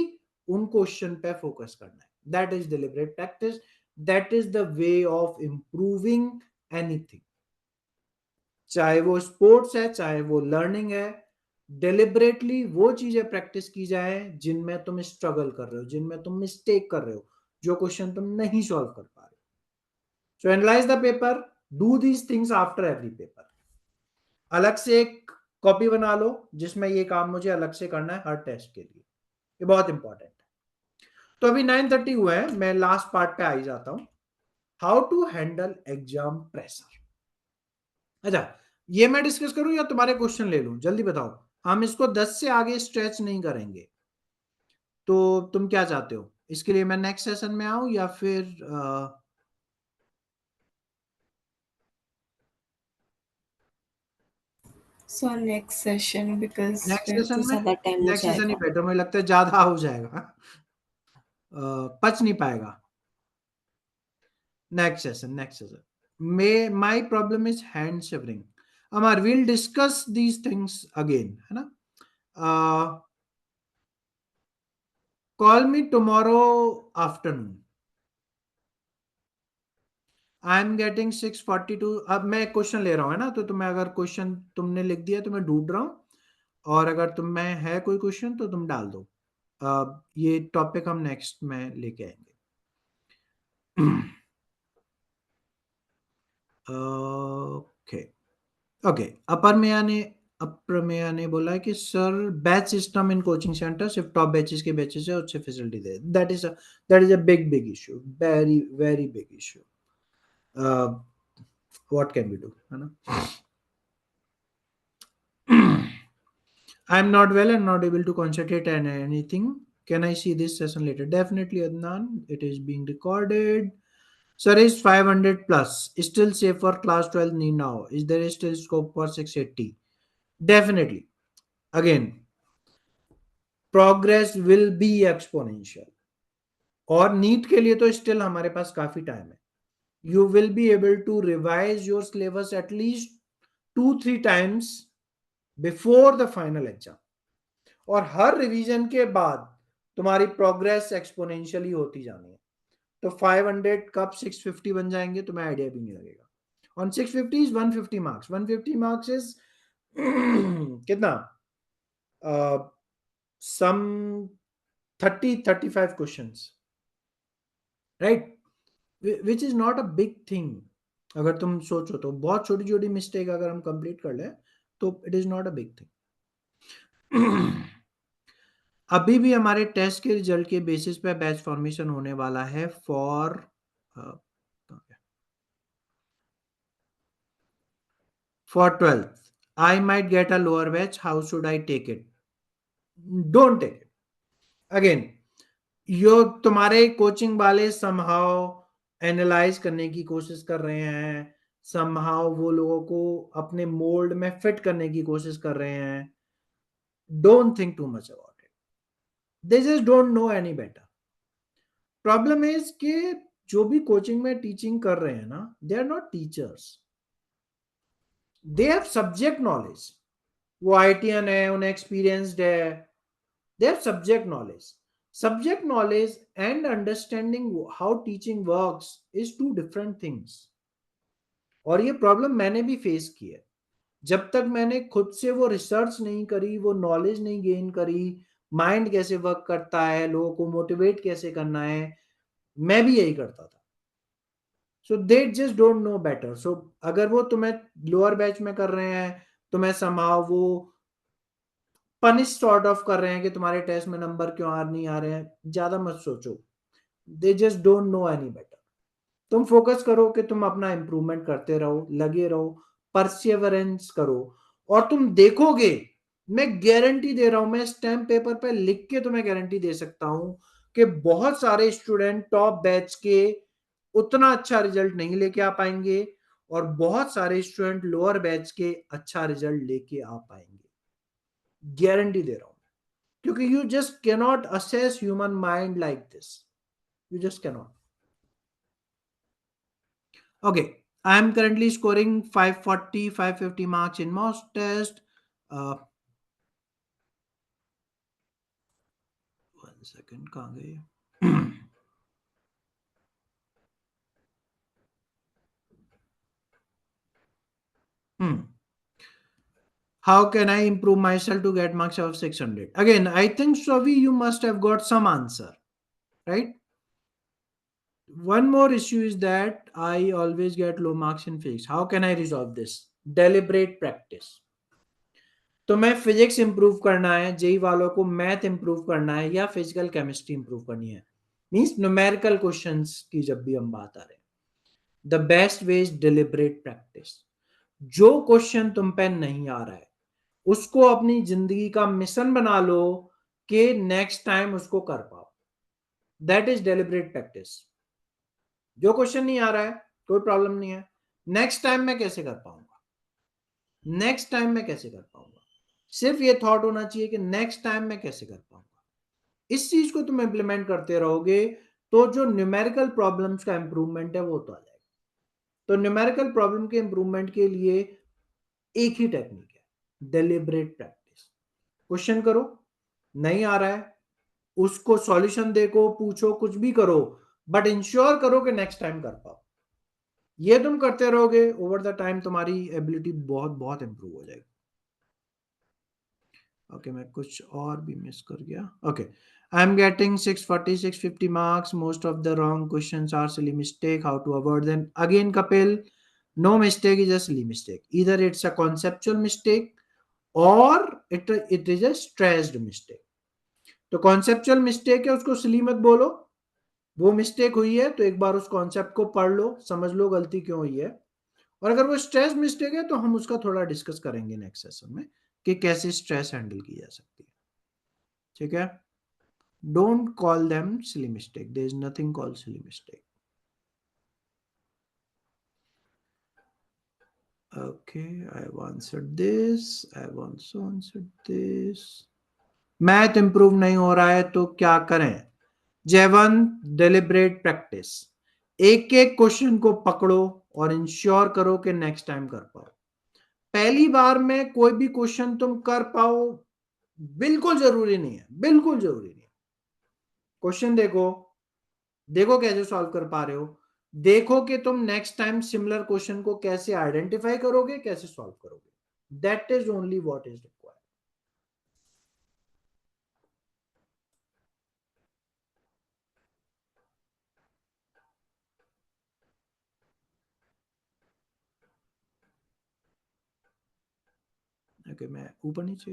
उन क्वेश्चन पे फोकस करना है। That is deliberate practice, that is the way of improving anything, चाहे वो स्पोर्ट्स है, चाहे वो लर्निंग है। डिलिबरेटली वो चीजें प्रैक्टिस की जाए जिनमें तुम स्ट्रगल कर रहे हो, जिनमें तुम मिस्टेक कर रहे हो, जो क्वेश्चन तुम नहीं सॉल्व कर पा रहे हो। So analyse the paper, do these things after every paper. अलग से एक कॉपी बना लो जिसमें ये काम मुझे अलग से करना है हर टेस्ट के लिए, ये बहुत इंपॉर्टेंट है। तो अभी 9:30 हुआ है, मैं लास्ट पार्ट पे आ ही जाता हूं, how to handle exam pressure. अच्छा, ये मैं डिस्कस करूं या तुम्हारे क्वेश्चन ले लूं, जल्दी बताओ। हम इसको 10 से आगे स्ट्रेच नहीं करेंगे, तो तुम क्या चाहते हो, इसके लिए मैं नेक्स्ट सेशन में आऊं या फिर so next session, because next फिर सेशन तो में? ज़्यादा टाइम हो नेक्स्ट सेशन ही जाएगा। बेटर, मुझे लगता है ज्यादा हो जाएगा, पच नहीं पाएगा। Next session may my problem is hand shivering. Amar, we'll discuss these things again, है ना? Call me tomorrow afternoon. I am getting 6:42। अब मैं क्वेश्चन ले रहा हूँ, है ना, तो तुम्हें अगर क्वेश्चन तुमने लिख दिया तो मैं ढूंढ रहा हूँ, और अगर तुम में है कोई क्वेश्चन तो तुम डाल दो। ये टॉपिक हम नेक्स्ट में लेके आएंगे। Okay okay. अपर में बोला है कि sir batch system in coaching center सिर्फ टॉप बैचेस के बैचेस है, उससे फैसिलिटी दे, that is a big issue, very very big issue. What can we do, है ना? I am not well and not able to concentrate on anything. Can I see this session later? Definitely, Adnan. It is being recorded. Sir, is 500 plus still safe for class 12 need now? Is there still scope for 680? Definitely. Again, progress will be exponential. और NEET के लिए तो still हमारे पास काफी time है. You will be able to revise your syllabus at least 2-3 times before the final exam. और हर revision के बाद तुम्हारी प्रोग्रेस एक्सपोनेंशियली होती जानी है. तो 500 कब 650 बन जाएंगे तुम्हें आइडिया भी नहीं लगेगा. On 650 is 150 marks. 150 marks is कितना, सम 30-35 questions, right, which is not a big thing. अगर तुम सोचो तो बहुत छोटी छोटी मिस्टेक अगर हम कंप्लीट कर ले तो it is not a big thing. अभी भी हमारे टेस्ट के रिजल्ट के बेसिस पे बैच फॉर्मेशन होने वाला है for 12th. I might get a lower batch, how should I take it? Don't take it. Again, यो तुम्हारे कोचिंग वाले समहाउ एनालाइज करने की कोशिश कर रहे हैं, समहाउ वो लोगों को अपने मोल्ड में फिट करने की कोशिश कर रहे हैं. Don't think too much about it, they just don't no any better. Problem is कि जो भी कोचिंग में टीचिंग कर रहे हैं ना, they are not teachers, they have subject knowledge. वो आईटीएन है, उन्हें एक्सपीरियंसड है, they have subject knowledge and understanding how teaching works is two different things. और ये प्रॉब्लम मैंने भी फेस की है. जब तक मैंने खुद से वो रिसर्च नहीं करी, वो नॉलेज नहीं गेन करी, माइंड कैसे वर्क करता है, लोगों को मोटिवेट कैसे करना है, मैं भी यही करता था. So they just don't know better. So अगर वो तुम्हें लोअर बैच में कर रहे हैं, तुम्हें समाव वो पनिश सॉर्ट ऑफ कर रहे हैं कि तुम्हारे टेस्ट में नंबर क्यों नहीं आ रहे हैं, ज्यादा मत सोचो. दे just don't no any better. तुम फोकस करो कि तुम अपना इंप्रूवमेंट करते रहो, लगे रहो, परसिवरेंस करो, और तुम देखोगे, मैं गारंटी दे रहा हूं, मैं स्टैम्प पेपर पे लिख के तुम्हें गारंटी दे सकता हूं कि बहुत सारे स्टूडेंट टॉप बैच के उतना अच्छा रिजल्ट नहीं लेके आ पाएंगे, और बहुत सारे स्टूडेंट लोअर बैच के अच्छा रिजल्ट लेके आ पाएंगे. गारंटी दे रहा हूं, क्योंकि you just cannot assess human mind like this. You just cannot. Okay, I am currently scoring 540, 550 marks in most test. One second, कहाँ गए? How can I improve myself to get marks of 600? Again, I think, Shavi, you must have got some answer, right? One more issue is that I always get low marks in physics. How can I resolve this? Deliberate practice. तो मैं physics improve करना है, JEE वालों को math improve करना है या physical chemistry improve करनी है, मींस न्यूमेरिकल क्वेश्चंस की जब भी हम बात आ रहे हैं, the best way is deliberate practice. जो क्वेश्चन तुम पे नहीं आ रहा है उसको अपनी जिंदगी का मिशन बना लो कि नेक्स्ट टाइम उसको कर पाओ। That is deliberate practice. जो क्वेश्चन नहीं आ रहा है कोई प्रॉब्लम नहीं है, नेक्स्ट टाइम मैं कैसे कर पाऊंगा, नेक्स्ट टाइम मैं कैसे कर पाऊंगा, सिर्फ ये थॉट होना चाहिए कि नेक्स्ट टाइम मैं कैसे कर पाऊंगा। इस चीज को तुम इंप्लीमेंट करते रहोगे तो जो न्यूमेरिकल प्रॉब्लम्स का इंप्रूवमेंट है वो तो आ जाएगा। तो न्यूमेरिकल प्रॉब्लम के इंप्रूवमेंट के लिए एक ही टेक्निक है, डेलिब्रेट प्रैक्टिस। क्वेश्चन करो, नहीं आ रहा है उसको सॉल्यूशन देखो, पूछो, कुछ भी करो, बट इंश्योर करो कि नेक्स्ट टाइम कर पाओ। ये तुम करते रहोगे, ओवर द टाइम तुम्हारी एबिलिटी बहुत बहुत इंप्रूव हो जाएगी। ओके, मैं कुछ और भी मिस कर गया। Okay, I am getting 640 650 marks, most of the wrong questions are silly mistake, how to avoid them? Again Kapil, no mistake is a silly mistake, either it's a conceptual mistake or it is a stressed mistake। तो conceptual mistake है उसको सिली मत बोलो, वो mistake हुई है तो एक बार उस कॉन्सेप्ट को पढ़ लो, समझ लो गलती क्यों हुई है, और अगर वो स्ट्रेस मिस्टेक है तो हम उसका थोड़ा डिस्कस करेंगे नेक्स्ट सेशन में कि कैसे स्ट्रेस हैंडल की जा सकती है। ठीक है, don't call them silly mistake, there is nothing called silly mistake. Okay, I have answered this. I have also answered this. Math improve नहीं हो रहा है तो क्या करें? जयवंत, डेलिब्रेट प्रैक्टिस। एक एक क्वेश्चन को पकड़ो और इंश्योर करो कि नेक्स्ट टाइम कर पाओ। पहली बार में कोई भी क्वेश्चन तुम कर पाओ बिल्कुल जरूरी नहीं है, बिल्कुल जरूरी नहीं है। क्वेश्चन देखो, देखो कैसे सॉल्व कर पा रहे हो, देखो कि तुम नेक्स्ट टाइम सिमिलर क्वेश्चन को कैसे आइडेंटिफाई करोगे, कैसे सॉल्व करोगे। That is only what is required. Okay, मैं ऊपर नीचे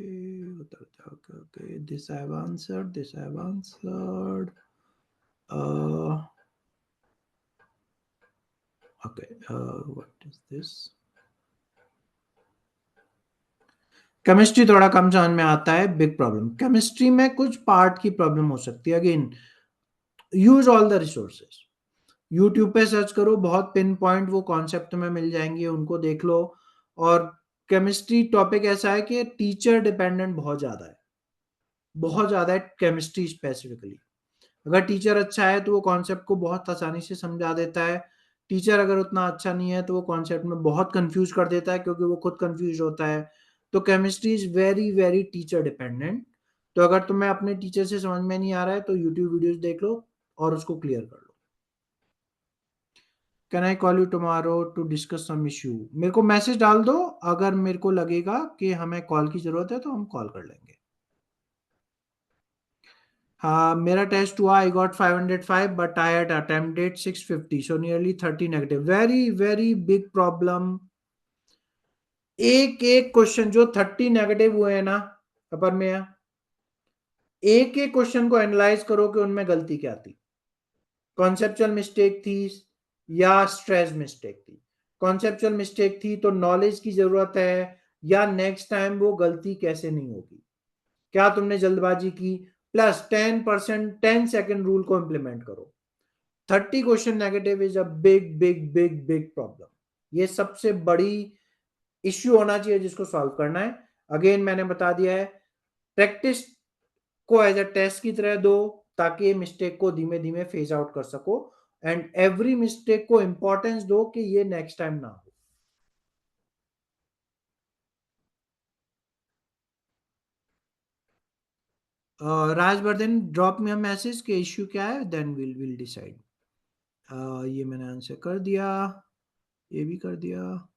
उतरता। Okay okay, this I have answered, this I have answered. Okay, what is this? Chemistry थोड़ा कम समझ में आता है, बिग प्रॉब्लम। केमिस्ट्री में कुछ पार्ट की प्रॉब्लम हो सकती है। Again, use all the resources, YouTube पे सर्च करो, बहुत पिन पॉइंट वो कॉन्सेप्ट में मिल जाएंगे, उनको देख लो। और केमिस्ट्री टॉपिक ऐसा है कि टीचर डिपेंडेंट बहुत ज्यादा है, बहुत ज्यादा है केमिस्ट्री स्पेसिफिकली। अगर टीचर अच्छा है तो वो कॉन्सेप्ट को बहुत आसानी से समझा देता है, टीचर अगर उतना अच्छा नहीं है तो वो कॉन्सेप्ट में बहुत कंफ्यूज कर देता है क्योंकि वो खुद कंफ्यूज होता है। तो chemistry is very very teacher dependent. तो अगर तुम्हें अपने टीचर से समझ में नहीं आ रहा है तो यूट्यूब वीडियोस देख लो और उसको क्लियर कर लो। Can I call you tomorrow to discuss some issue? मेरे को मैसेज डाल दो, अगर मेरे को लगेगा कि हमें कॉल की जरूरत है तो हम कॉल कर लेंगे। मेरा टेस्ट हुआ, I got 505 but I had attempted 650, so nearly 30 negative. Very very big problem. एक एक क्वेश्चन जो 30 नेगेटिव हुए हैं ना अपर में, एक एक क्वेश्चन को एनालाइज करो कि उनमें गलती क्या थी। कॉन्सेप्चुअल मिस्टेक थी या स्ट्रेस मिस्टेक थी? कॉन्सेप्चुअल मिस्टेक थी तो नॉलेज की जरूरत है, या नेक्स्ट टाइम वो गलती कैसे नहीं होगी, क्या तुमने जल्दबाजी की? प्लस 10% 10 सेकेंड रूल को इंप्लीमेंट करो। 30 question negative is a big big big big problem. ये सबसे बड़ी इश्यू होना चाहिए जिसको सॉल्व करना है। अगेन मैंने बता दिया है, प्रैक्टिस को एज अ टेस्ट की तरह दो ताकि मिस्टेक को धीमे धीमे फेज आउट कर सको, एंड एवरी मिस्टेक को इंपॉर्टेंस दो कि ये नेक्स्ट टाइम ना हो। Rajvardhan, drop me a message के इश्यू क्या है, देन विल डिसाइड। ये मैंने आंसर कर दिया, ये भी कर दिया।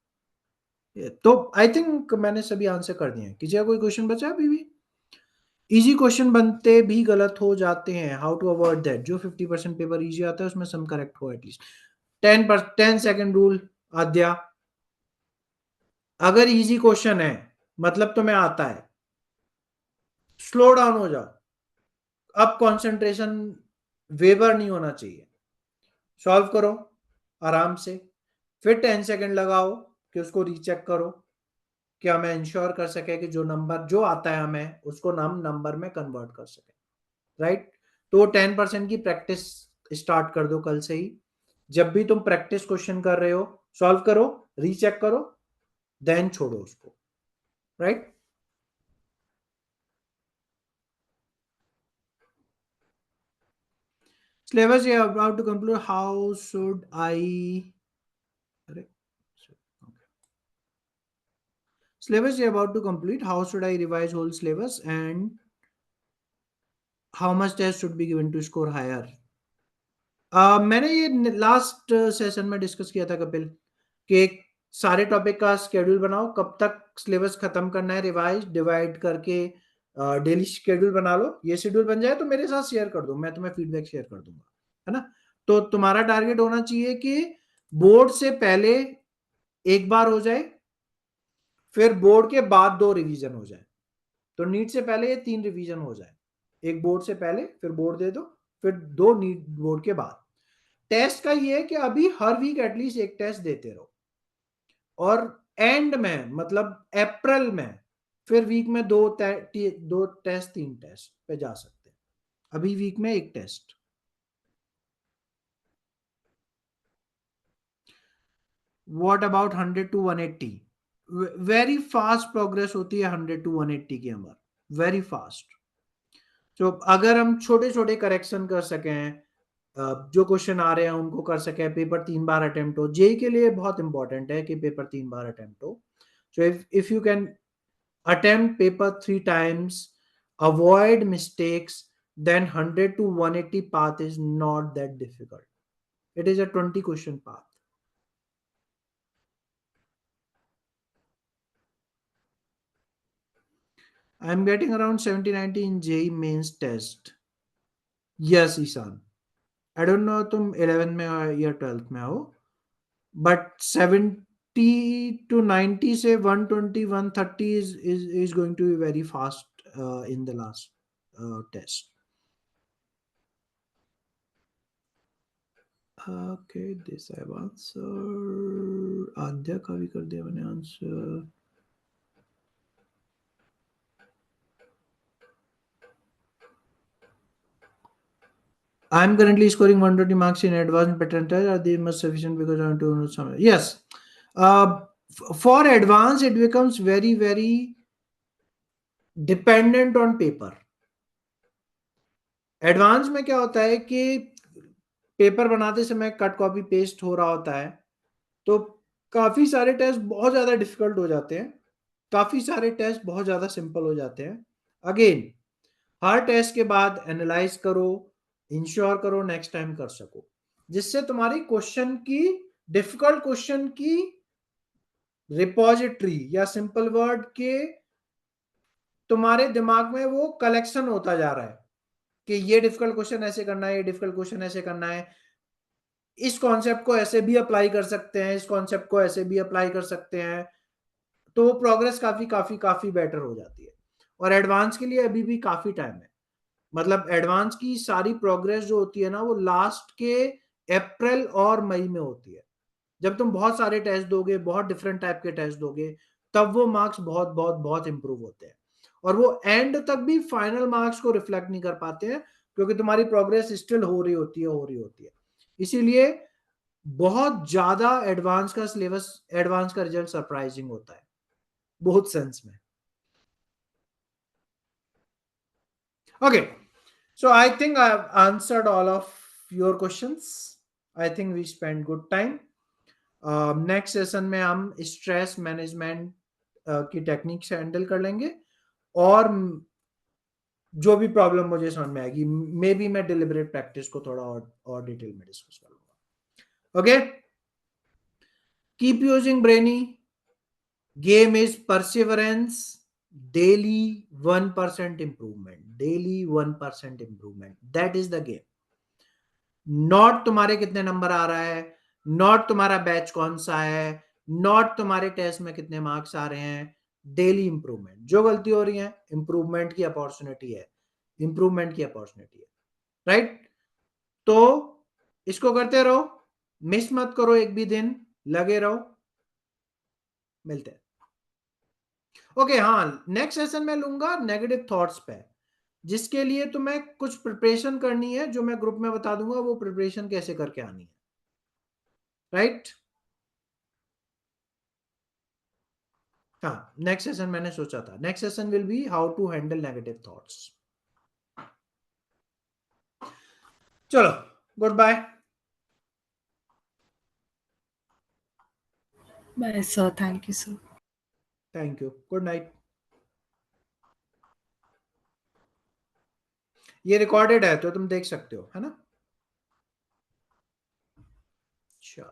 तो आई थिंक मैंने सभी आंसर कर दिए हैं। किसी का कोई क्वेश्चन बचा अभी भी? इजी क्वेश्चन बनते भी गलत हो जाते हैं, हाउ टू अवॉइड दैट? जो 50% पेपर इजी आता है उसमें सम करेक्ट हो एटलीस्ट। 10 सेकेंड रूल आद्या। अगर इजी क्वेश्चन है मतलब तुम्हें आता है, स्लो डाउन हो जाओ, अब कंसंट्रेशन वेवर नहीं होना चाहिए, सॉल्व करो आराम से, फिर 10 सेकंड लगाओ कि उसको रीचेक करो कि हमें इंश्योर कर सके कि जो नंबर जो आता है हमें उसको हम नंबर में कन्वर्ट कर सके, राइट। तो 10% की प्रैक्टिस स्टार्ट कर दो कल से ही। जब भी तुम प्रैक्टिस क्वेश्चन कर रहे हो, सॉल्व करो, रीचेक करो, देन छोड़ो उसको, right. Syllabus you are about to conclude. How should I? Okay. Syllabus you are about to complete. How should I revise whole syllabus and how much test should be given to score higher? मैंने ये last session में discuss किया था कपिल कि एक सारे topic का schedule बनाओ, कब तक सिलेबस खत्म करना है, रिवाइज डिवाइड करके डेली शेड्यूल बना लो। ये शेड्यूल बन जाए तो मेरे साथ शेयर कर दो, मैं तुम्हें फीडबैक शेयर कर दूंगा, है ना। तो तुम्हारा टारगेट होना चाहिए कि बोर्ड से पहले एक बार हो जाए, फिर बोर्ड के बाद 2 रिवीजन हो जाए। तो नीट से पहले ये 3 रिवीजन हो जाए, एक बोर्ड से पहले, फिर बोर्ड दे दो, फिर 2 नीट बोर्ड के बाद। टेस्ट का ये है कि अभी हर वीक एटलीस्ट एक टेस्ट देते रहो, और एंड में मतलब अप्रैल में फिर वीक में 2 टेस्ट 3 टेस्ट पे जा सकते हैं, अभी वीक में एक test. What about 100 to 180? Very fast progress होती है 100 to 180 के अंदर, वेरी फास्ट। तो अगर हम छोटे छोटे करेक्शन कर सकें, जो क्वेश्चन आ रहे हैं उनको कर सके, पेपर 3 बार अटेम्प्ट हो, जेई के लिए बहुत इंपॉर्टेंट है कि पेपर 3 बार अटेम्प्ट हो। So if you can attempt paper 3 times, avoid mistakes, then 100 to 180 path is not that difficult. It is a 20 question path. I am getting around 70-90 in JEE mains test. Yes, Ishan. I don't know तुम 11 में या 12th में हो, but 70 to 90 से 120 130 is going to be very fast in the last test. Okay, this I have answered. आद्या का भी कर दिया मैंने answer. I am currently scoring 120 marks in advanced pattern test. Are they much sufficient because I want to know some? Yes. For advanced, it becomes very, very dependent on paper. Advance में क्या होता है कि paper बनाते समय cut copy paste हो रहा होता है, तो काफी सारे टेस्ट बहुत ज्यादा डिफिकल्ट हो जाते हैं, काफी सारे टेस्ट बहुत ज्यादा सिंपल हो जाते हैं। अगेन हर टेस्ट के बाद एनालाइज करो, इंश्योर करो नेक्स्ट टाइम कर सको, जिससे तुम्हारी क्वेश्चन की डिफिकल्ट क्वेश्चन की रिपोजिटरी या सिंपल वर्ड के तुम्हारे दिमाग में वो कलेक्शन होता जा रहा है कि ये डिफिकल्ट क्वेश्चन ऐसे करना है, ये डिफिकल्ट क्वेश्चन ऐसे करना है, इस कॉन्सेप्ट को ऐसे भी अप्लाई कर सकते हैं, इस कॉन्सेप्ट को ऐसे भी अप्लाई कर सकते हैं, तो प्रोग्रेस काफी काफी काफी बेटर हो जाती है। और एडवांस के लिए अभी भी काफी टाइम है, मतलब एडवांस की सारी प्रोग्रेस जो होती है ना वो लास्ट के अप्रैल और मई में होती है। जब तुम बहुत सारे टेस्ट दोगे, बहुत डिफरेंट टाइप के टेस्ट दोगे, तब वो मार्क्स बहुत बहुत बहुत इंप्रूव होते हैं, और वो एंड तक भी फाइनल मार्क्स को रिफ्लेक्ट नहीं कर पाते हैं क्योंकि तुम्हारी प्रोग्रेस स्टिल हो रही होती है। इसीलिए बहुत ज्यादा एडवांस का सिलेबस, एडवांस का रिजल्ट सरप्राइजिंग होता है बहुत सेंस में। Okay, so I think I have answered all of your questions. I think we spent good time. Next session में हम स्ट्रेस मैनेजमेंट की टेक्निक से हैंडल कर लेंगे, और जो भी प्रॉब्लम मुझे समझ में आएगी, मे बी मैं डिलिबरेट प्रैक्टिस को थोड़ा और डिटेल में डिस्कस करूंगा। Okay, keep using brainy, game is perseverance, daily 1% improvement, daily 1% improvement, that is the game. Not तुम्हारे कितने नंबर आ रहा है, नॉट तुम्हारा बैच कौन सा है, नॉट तुम्हारे टेस्ट में कितने मार्क्स आ रहे हैं, डेली इंप्रूवमेंट। जो गलती हो रही है, इंप्रूवमेंट की अपॉर्चुनिटी है, इंप्रूवमेंट की अपॉर्चुनिटी है, राइट। तो इसको करते रहो, मिस मत करो एक भी दिन, लगे रहो। मिलते हैं। ओके हाँ, नेक्स्ट सेशन में लूंगा नेगेटिव थॉट्स पे, जिसके लिए तुम्हें कुछ प्रिपरेशन करनी है, जो मैं ग्रुप में बता दूंगा वो प्रिपरेशन कैसे करके आनी है, राइट। हाँ, नेक्स्ट सेशन मैंने सोचा था, next session will be how to handle negative thoughts. चलो, good bye. Bye, sir. Thank you, sir. Thank you, good night. ये रिकॉर्डेड है तो तुम देख सकते हो, है ना। अच्छा।